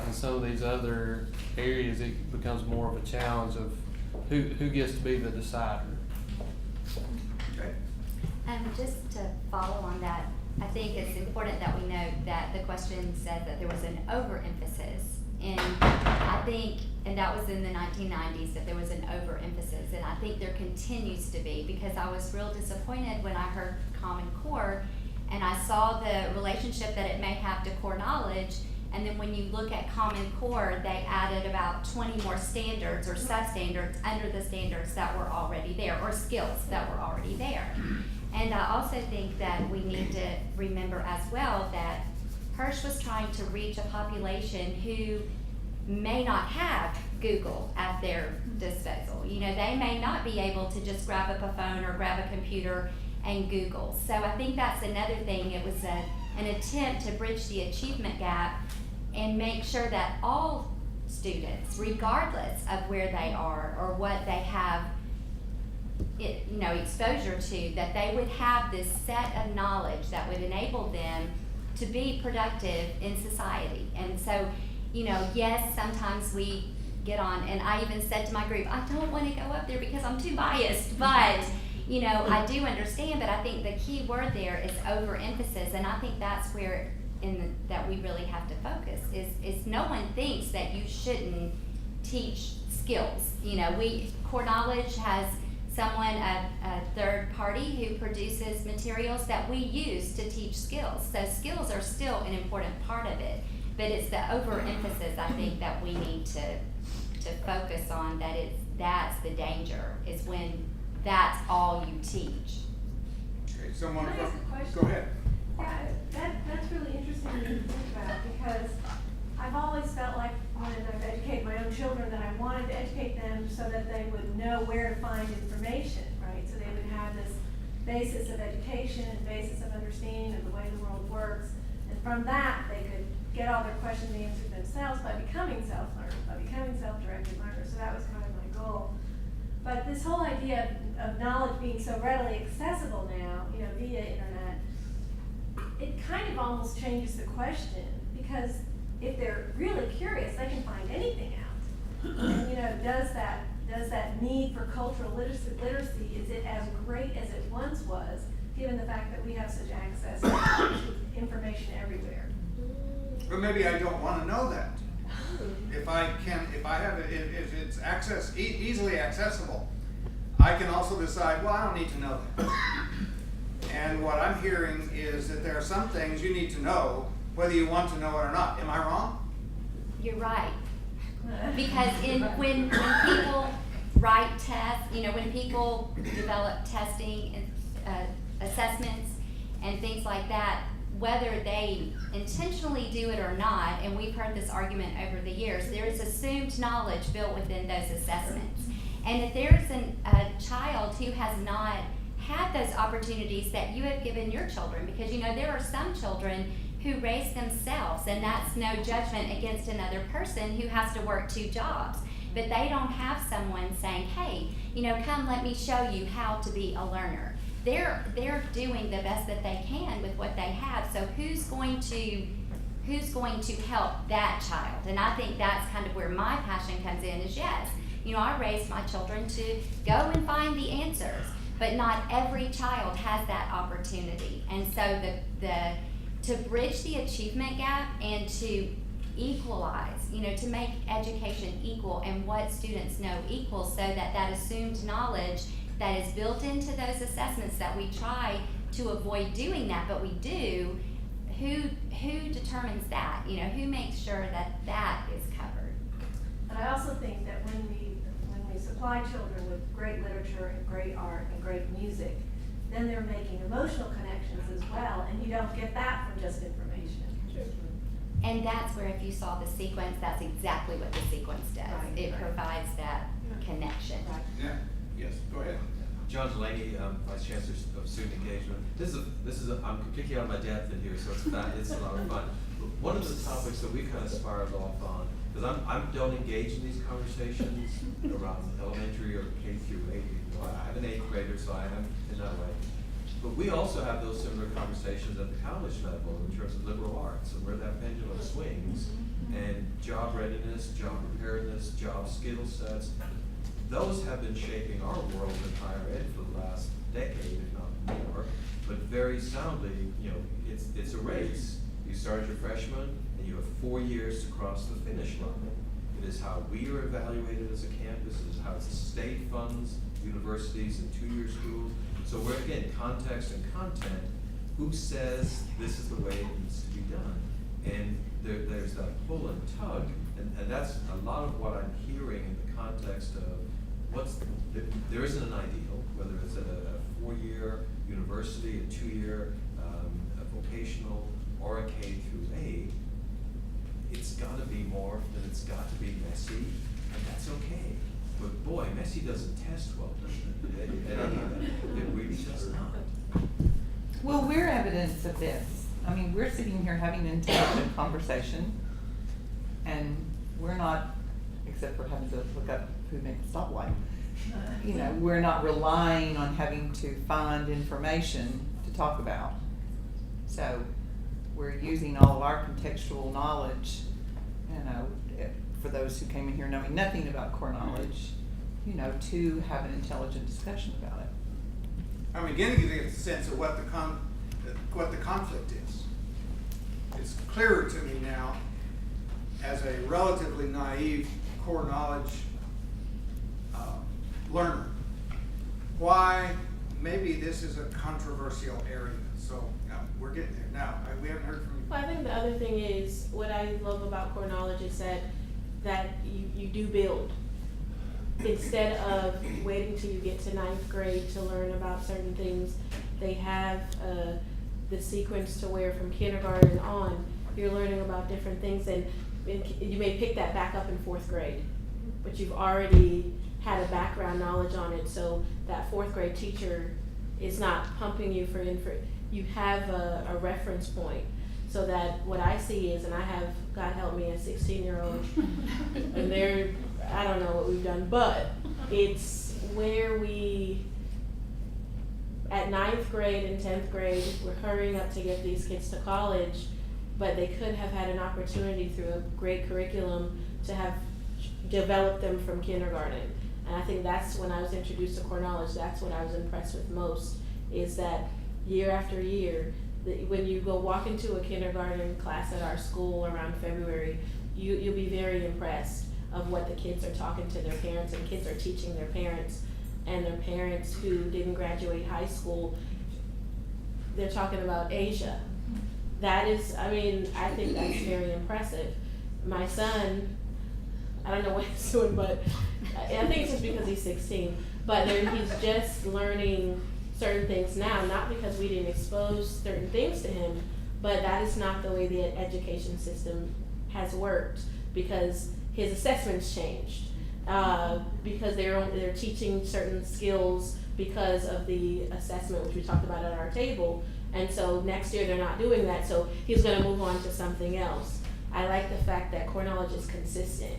in some of these other areas, it becomes more of a challenge of who gets to be the decider.
Just to follow on that, I think it's important that we note that the question said that there was an overemphasis, and I think, and that was in the 1990s, that there was an overemphasis, and I think there continues to be, because I was real disappointed when I heard Common Core, and I saw the relationship that it may have to core knowledge, and then when you look at Common Core, they added about 20 more standards or substandards under the standards that were already there, or skills that were already there. And I also think that we need to remember as well that Hirsch was trying to reach a population who may not have Google at their disposal. They may not be able to just grab up a phone or grab a computer and Google. So I think that's another thing. It was an attempt to bridge the achievement gap and make sure that all students, regardless of where they are or what they have exposure to, that they would have this set of knowledge that would enable them to be productive in society. And so, yes, sometimes we get on, and I even said to my group, I don't want to go up there because I'm too biased, but I do understand, but I think the key word there is overemphasis, and I think that's where that we really have to focus is no one thinks that you shouldn't teach skills. Core knowledge has someone, a third party who produces materials that we use to teach skills. So skills are still an important part of it, but it's the overemphasis, I think, that we need to focus on, that's the danger, is when that's all you teach.
Okay, someone,
Can I ask a question?
go ahead.
Yeah, that's really interesting to think about, because I've always felt like when I've educated my own children that I wanted to educate them so that they would know where to find information, right? So they would have this basis of education and basis of understanding of the way the world works. And from that, they could get all their questions answered themselves by becoming self-learners, by becoming self-directed learners. So that was kind of my goal. But this whole idea of knowledge being so readily accessible now, via internet, it kind of almost changes the question, because if they're really curious, they can find anything out. And does that need for cultural literacy, is it as great as it once was, given the fact that we have such access to information everywhere?
But maybe I don't want to know that. If it's easily accessible, I can also decide, well, I don't need to know that. And what I'm hearing is that there are some things you need to know, whether you want to know it or not. Am I wrong?
You're right. Because when people write tests, when people develop testing and assessments and things like that, whether they intentionally do it or not, and we've heard this argument over the years, there is assumed knowledge built within those assessments. And if there's a child who has not had those opportunities that you have given your children, because there are some children who raise themselves, and that's no judgment against another person who has to work 2 jobs. but they don't have someone saying, hey, you know, come let me show you how to be a learner. They're doing the best that they can with what they have, so who's going to help that child? And I think that's kind of where my passion comes in, is yes, you know, I raised my children to go and find the answers, but not every child has that opportunity. And so to bridge the achievement gap and to equalize, you know, to make education equal and what students know equal, so that assumed knowledge that is built into those assessments that we try to avoid doing that, but we do, who determines that? You know, who makes sure that is covered?
But I also think that when we supply children with great literature and great art and great music, then they're making emotional connections as well, and you don't get that from just information.
And that's where, if you saw the sequence, that's exactly what the sequence does.
Right.
It provides that connection.
Right.
Yeah, yes, go ahead.
John Delaney, Vice Chancellor of Student Engagement. I'm completely out of my depth in here, so it's a lot of fun. But one of the topics that we kind of spiraled off on, because I don't engage in these conversations around elementary or K through 8. You know, I have an 8th grader, so I am in that way. But we also have those similar conversations at the college level in terms of liberal arts and where that pendulum swings, and job readiness, job preparedness, job skill sets. Those have been shaping our world in higher ed for the last decade, if not more. But very soundly, you know, it's a race. You start as your freshman, and you have 4 years to cross the finish line. It is how we are evaluated as a campus. It is how the state funds universities and 2-year schools. So we're, again, context and content. Who says this is the way it needs to be done? And there's that pull and tug, and that's a lot of what I'm hearing in the context of there isn't an ideal, whether it's at a 4-year university, a 2-year a vocational, or a K through 8. It's got to be more, and it's got to be messy, and that's okay. But boy, messy doesn't test well, does it? It really does not.
Well, we're evidence of this. I mean, we're sitting here having an intelligent conversation, and we're not, except for having to look up who made the stoplight, you know, we're not relying on having to find information to talk about. So we're using all of our contextual knowledge, you know, for those who came in here knowing nothing about core knowledge, you know, to have an intelligent discussion about it.
I'm beginning to get a sense of what the conflict is. It's clearer to me now, as a relatively naive core knowledge learner, why maybe this is a controversial area. So we're getting there now. We haven't heard from you.
Well, I think the other thing is, what I love about core knowledge is that you do build. Instead of waiting till you get to 9th grade to learn about certain things, they have the sequence to where from kindergarten on, you're learning about different things, and you may pick that back up in 4th grade, but you've already had a background knowledge on it, so that 4th grade teacher is not pumping you for you have a reference point, so that what I see is, and I have, God help me, a 16-year-old, and I don't know what we've done, but it's where we, at 9th grade and 10th grade, we're hurrying up to get these kids to college, but they could have had an opportunity through a great curriculum to have developed them from kindergarten. And I think that's when I was introduced to core knowledge, that's what I was impressed with most, is that year after year, when you go walk into a kindergarten class at our school around February, you'll be very impressed of what the kids are talking to their parents, and kids are teaching their parents, and their parents who didn't graduate high school, they're talking about Asia. That is, I mean, I think that's very impressive. My son, I don't know what he's doing, but I think it's just because he's 16, but he's just learning certain things now, not because we didn't expose certain things to him, but that is not the way the education system has worked, because his assessments changed, because they're teaching certain skills because of the assessment, which we talked about at our table, and so next year they're not doing that, so he's going to move on to something else. I like the fact that core knowledge is consistent.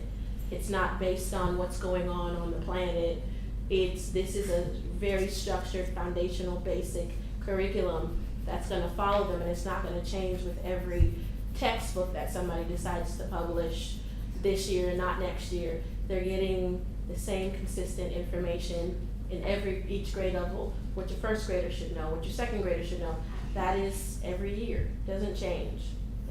It's not based on what's going on the planet. This is a very structured, foundational, basic curriculum that's gonna follow them, and it's not gonna change with every textbook that somebody decides to publish this year and not next year. They're getting the same consistent information in each grade level, what your first grader should know, what your second grader should know. That is every year, doesn't change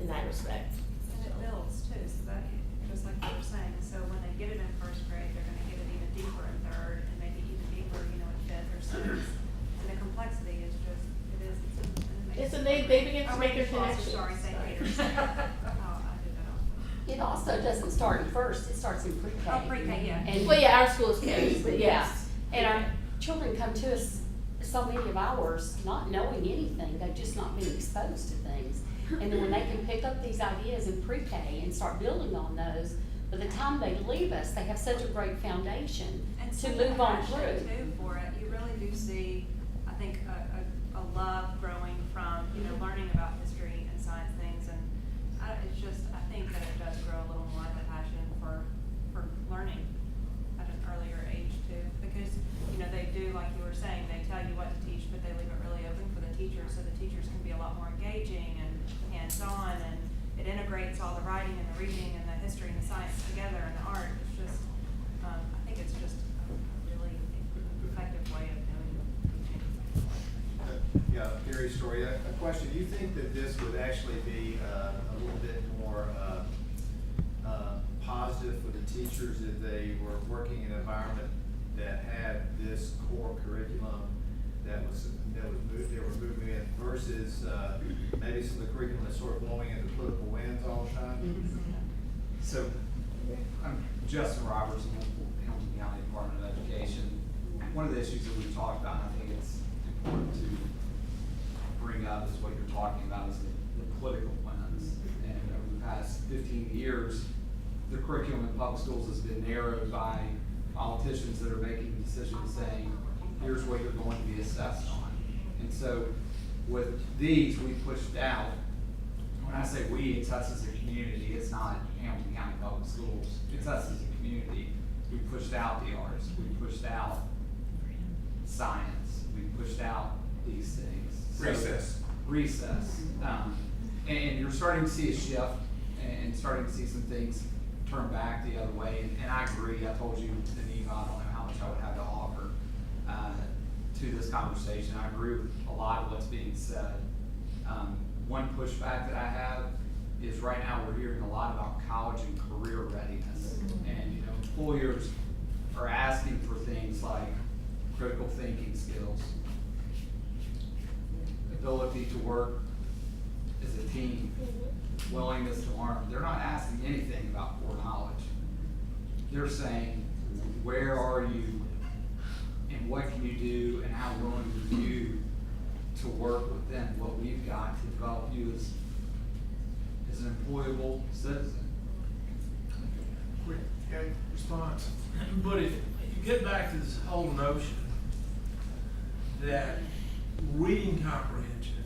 in that respect.
And it builds too, so that, just like you were saying, so when they get it in first grade, they're gonna get it even deeper in third, and maybe even deeper, in fifth or sixth. And the complexity is just,
It's they begin to make their connections.
Sorry, St. Peter's. Oh, I did that often.
It also doesn't start in first, it starts in pre-K.
Oh, pre-K, yeah.
And,
Well, yeah, our school is K, but yes.
and our children come to us, so many of ours, not knowing anything, they've just not been exposed to things. And then when they can pick up these ideas in pre-K and start building on those, by the time they leave us, they have such a great foundation
And
to
such a
move on
passion,
through.
too, for it. You really do see, I think, a love growing from, learning about history and science things, and it's just, I think that it does grow a little more of a passion for learning at an earlier age too, because, they do, like you were saying, they tell you what to teach, but they leave it really open for the teachers, so the teachers can be a lot more engaging and hands-on, and it integrates all the writing and the reading and the history and the science together and the art. It's just, I think it's just a really effective way of doing teaching.
Yeah, Gary's story. A question, do you think that this would actually be a little bit more positive for the teachers if they were working in an environment that had this core curriculum that they were moving in versus maybe some of the curriculum that's sort of blowing into political winds all the time?
So, I'm Justin Robertson, Hamilton County Department of Education. One of the issues that we talked about, and I think it's important to bring up, is what you're talking about, is the political lens. And over the past 15 years, the curriculum in public schools has been narrowed by politicians that are making decisions saying, here's what you're going to be assessed on. And so with these, we pushed out, when I say we, it's us as a community, it's not Hamilton County Public Schools, it's us as a community. We pushed out the arts, we pushed out science, we pushed out these things. So, recess. And you're starting to see a shift and starting to see some things turn back the other way. And I agree, I told you, Denise, I don't know how much I would have to offer to this conversation. I agree with a lot of what's being said. One pushback that I have is right now we're hearing a lot about college and career readiness. And employers are asking for things like critical thinking skills, ability to work as a team, willingness to learn. They're not asking anything about core knowledge. They're saying, where are you and what can you do and how willing are you to work within what we've got to develop you as an employable citizen.
Quick response. But if you get back to this whole notion that reading comprehension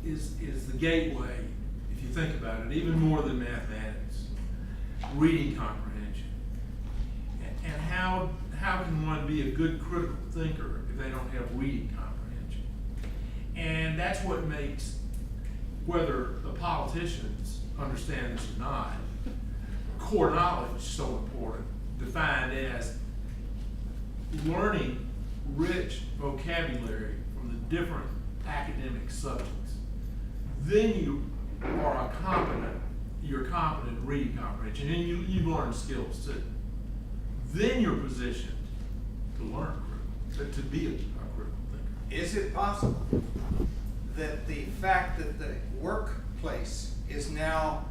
is the gateway, if you think about it, even more than mathematics, reading comprehension. And how can one be a good critical thinker if they don't have reading comprehension? And that's what makes, whether the politicians understand this or not, core knowledge is so important, defined as learning rich vocabulary from the different academic subjects. Then you're competent in reading comprehension, and you learn skills too. Then you're positioned to learn critical, to be a critical thinker.
Is it possible that the fact that the workplace is now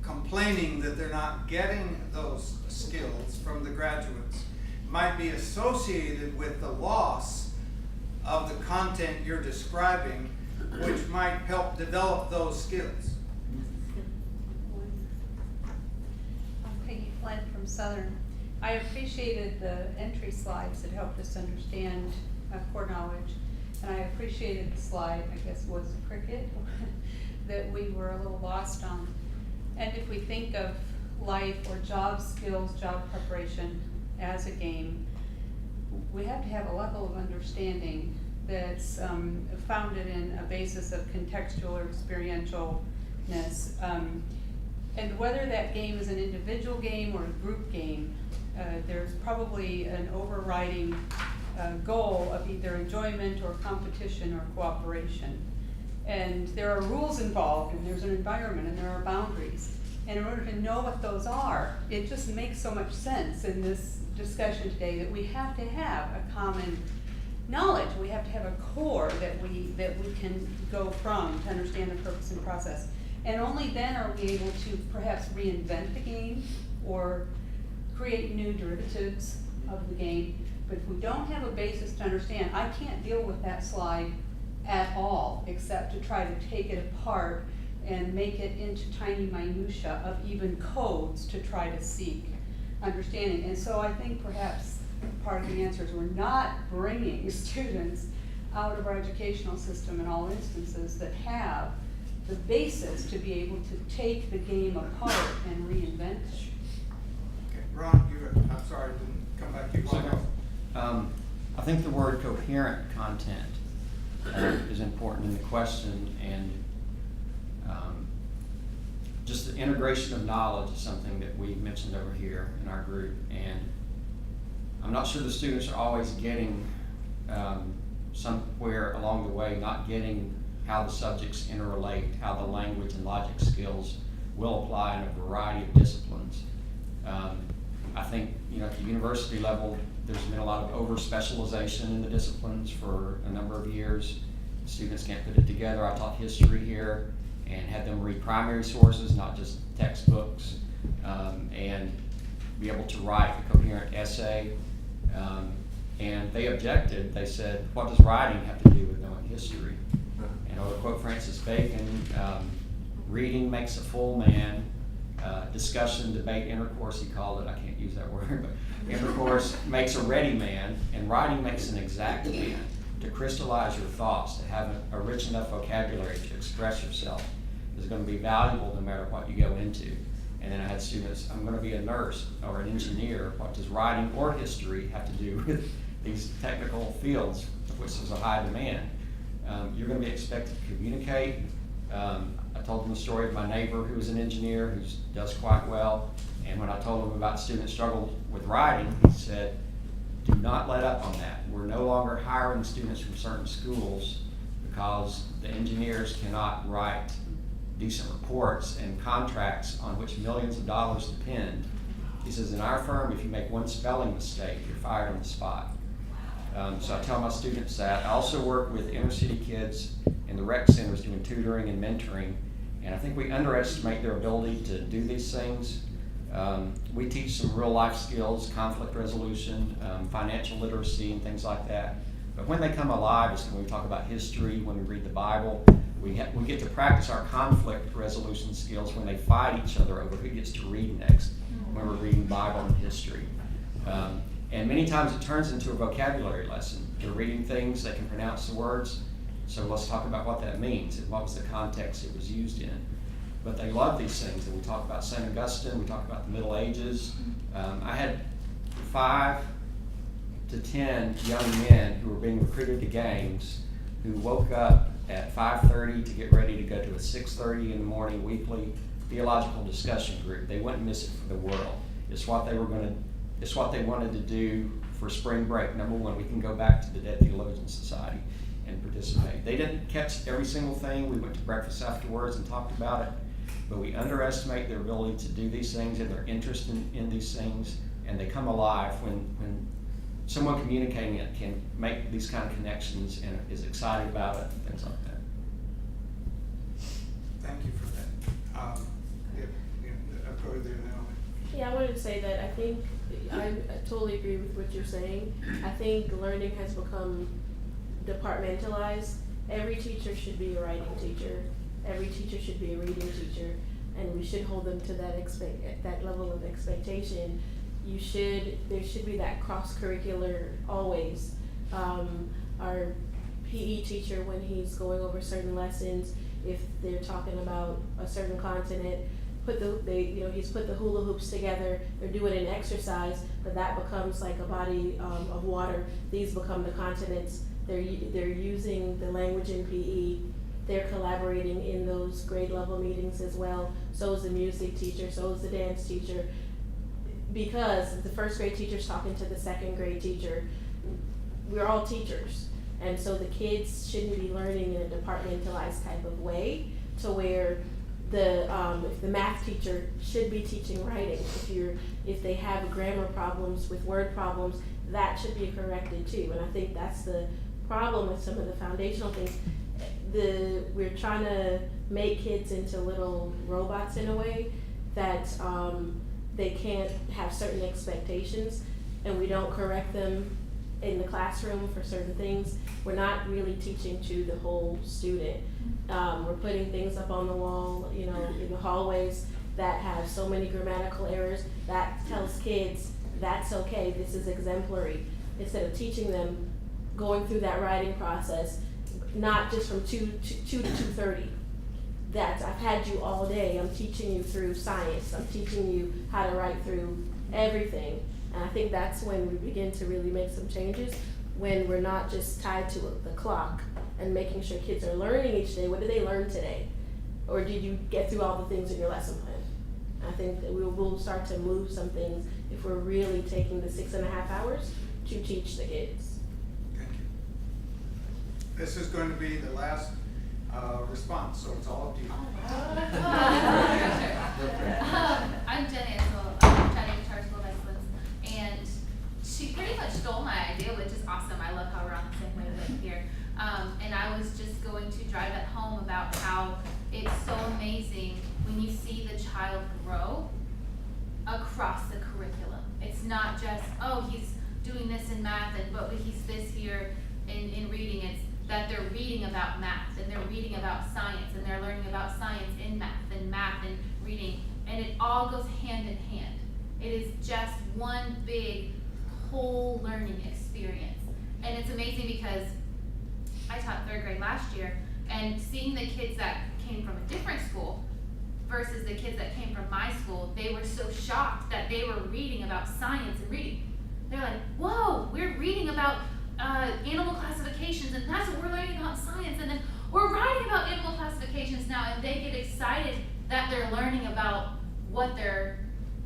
complaining that they're not getting those skills from the graduates might be associated with the loss of the content you're describing, which might help develop those skills?
I'm Peggy Flynn from Southern. I appreciated the entry slides that helped us understand core knowledge, and I appreciated the slide, I guess was cricket, that we were a little lost on. And if we think of life or job skills, job preparation as a game, we have to have a level of understanding that's founded in a basis of contextual or experientialness. And whether that game is an individual game or a group game, there's probably an overriding goal of either enjoyment or competition or cooperation. And there are rules involved, and there's an environment, and there are boundaries. And in order to know what those are, it just makes so much sense in this discussion today that we have to have a common knowledge. We have to have a core that we can go from to understand the purpose and process. And only then are we able to perhaps reinvent the game or create new derivatives of the game. But if we don't have a basis to understand, I can't deal with that slide at all, except to try to take it apart and make it into tiny minutia of even codes to try to seek understanding. And so I think perhaps part of the answer is we're not bringing students out of our educational system in all instances that have the basis to be able to take the game apart and reinvent it.
Okay, Ron, I'm sorry, I didn't come back to you.
I think the word coherent content is important in the question, and just the integration of knowledge is something that we mentioned over here in our group, and I'm not sure the students are always getting somewhere along the way, not getting how the subjects interrelate, how the language and logic skills will apply in a variety of disciplines. I think, at the university level, there's been a lot of over-specialization in the disciplines for a number of years. Students can't put it together. I taught history here and had them read primary sources, not just textbooks, and be able to write a coherent essay. And they objected. They said, what does writing have to do with knowing history? And I'll quote Francis Bacon, reading makes a full man, discussion, debate, intercourse, he called it, I can't use that word, but intercourse makes a ready man, and writing makes an exact man. To crystallize your thoughts, to have a rich enough vocabulary to express yourself is going to be valuable no matter what you go into. And then I had students, I'm going to be a nurse or an engineer. What does writing or history have to do with these technical fields, of which there's a high demand? You're going to be expected to communicate. I told them the story of my neighbor who was an engineer who does quite well. And when I told him about students struggle with writing, he said, do not let up on that. We're no longer hiring students from certain schools because the engineers cannot write decent reports and contracts on which millions of dollars depend. He says, in our firm, if you make one spelling mistake, you're fired on the spot. So I tell my students that. I also work with inner city kids in the rec centers doing tutoring and mentoring, and I think we underestimate their ability to do these things. We teach some real life skills, conflict resolution, financial literacy, and things like that. But when they come alive is when we talk about history, when we read the Bible. We get to practice our conflict resolution skills when they fight each other over who gets to read next when we're reading Bible and history. And many times it turns into a vocabulary lesson. They're reading things, they can pronounce the words, so let's talk about what that means and what was the context it was used in. But they love these things, and we talk about St. Augustine, we talk about the Middle Ages. I had 5 to 10 young men who were being recruited to games who woke up at 5:30 to get ready to go to a 6:30 in the morning weekly theological discussion group. They wouldn't miss it for the world. It's what they wanted to do for spring break. Number one, we can go back to the Dead Theologians Society and participate. They didn't catch every single thing. We went to breakfast afterwards and talked about it, but we underestimate their ability to do these things and their interest in these things, and they come alive when someone communicating it can make these kind of connections and is excited about it and things like that.
Thank you for that. I'll go there now.
Yeah, I wanted to say that I think I totally agree with what you're saying. I think learning has become departmentalized. Every teacher should be a writing teacher. Every teacher should be a reading teacher, and we should hold them to that level of expectation. There should be that cross-curricular always. Our PE teacher, when he's going over certain lessons, if they're talking about a certain continent, he's put the hula hoops together, they're doing an exercise, but that becomes like a body of water. These become the continents. They're using the language in PE. They're collaborating in those grade level meetings as well. So is the music teacher, so is the dance teacher. Because the first grade teacher's talking to the second grade teacher. We're all teachers. And so the kids shouldn't be learning in a departmentalized type of way to where if the math teacher should be teaching writing. If they have grammar problems with word problems, that should be corrected too. And I think that's the problem with some of the foundational things. We're trying to make kids into little robots in a way that they can't have certain expectations, and we don't correct them in the classroom for certain things. We're not really teaching to the whole student. We're putting things up on the wall, in the hallways that have so many grammatical errors. That tells kids that's okay, this is exemplary. Instead of teaching them, going through that writing process, not just from 2 to 2:30. I've had you all day. I'm teaching you through science. I'm teaching you how to write through everything. And I think that's when we begin to really make some changes, when we're not just tied to the clock and making sure kids are learning each day. What did they learn today? Or did you get through all the things in your lesson plan? I think that we'll start to move some things if we're really taking the 6.5 hours to teach the kids.
Thank you. This is going to be the last response, so it's all up to you.
I'm Jenny Ansel, I'm Chattanooga Charter School of Excellence, and she pretty much stole my idea, which is awesome. I love how we're on the same wavelength here. And I was just going to drive it home about how it's so amazing when you see the child grow across the curriculum. It's not just, oh, he's doing this in math, but he's this here in reading. It's that they're reading about math, and they're reading about science, and they're learning about science in math and reading, and it all goes hand in hand. It is just one big whole learning experience. And it's amazing because I taught 3rd grade last year, and seeing the kids that came from a different school versus the kids that came from my school, they were so shocked that they were reading about science and reading. They're like, whoa, we're reading about animal classifications, and that's what we're learning about science, and then we're writing about animal classifications now, and they get excited that they're learning about what they're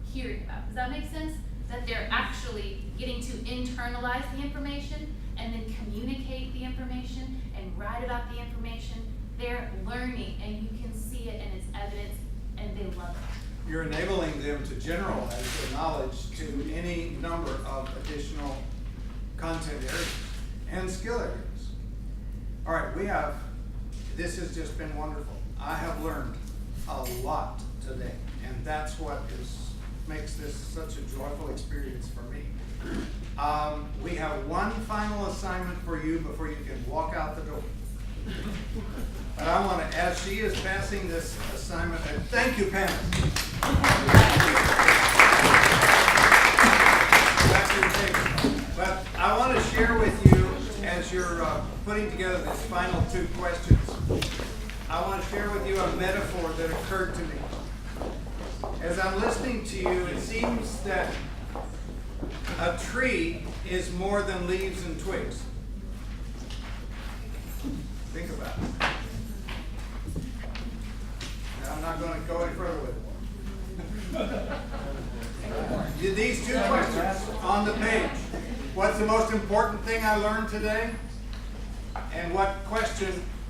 hearing about. Does that make sense? That they're actually getting to internalize the information and then communicate the information and write about the information. They're learning, and you can see it, and it's evidence, and they love it.
You're enabling them to generalize their knowledge to any number of additional content areas and skill areas. All right, this has just been wonderful. I have learned a lot today, and that's what makes this such a joyful experience for me. We have one final assignment for you before you can walk out the door. But I want to, as she is passing this assignment, and thank you, Pam. But I want to share with you, as you're putting together these final 2 questions, I want to share with you a metaphor that occurred to me. As I'm listening to you, it seems that a tree is more than leaves and twigs. Think about it. Now, I'm not going to go any further with it. These 2 questions on the page. What's the most important thing I learned today? And what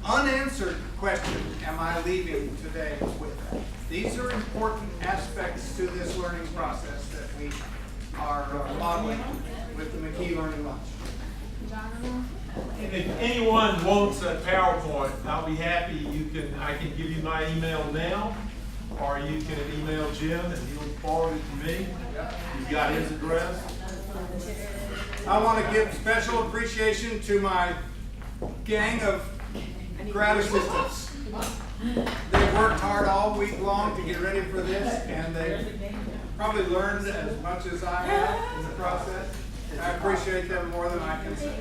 unanswered question am I leaving today with? These are important aspects to this learning process that we are modeling with the McKee Learning Lunch.
And if anyone wants a PowerPoint, I'll be happy. I can give you my email now, or you can email Jim and he'll forward it to me. You got his address.
I want to give special appreciation to my gang of grad assistants. They've worked hard all week long to get ready for this, and they've probably learned as much as I have in the process. I appreciate them more than I can say.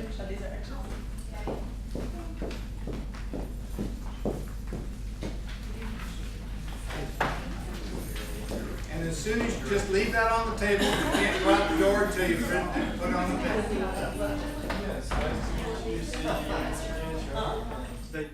soon as you just leave that on the table, you can't go out the door until you put it on the table.
Yes, nice to meet you. See you.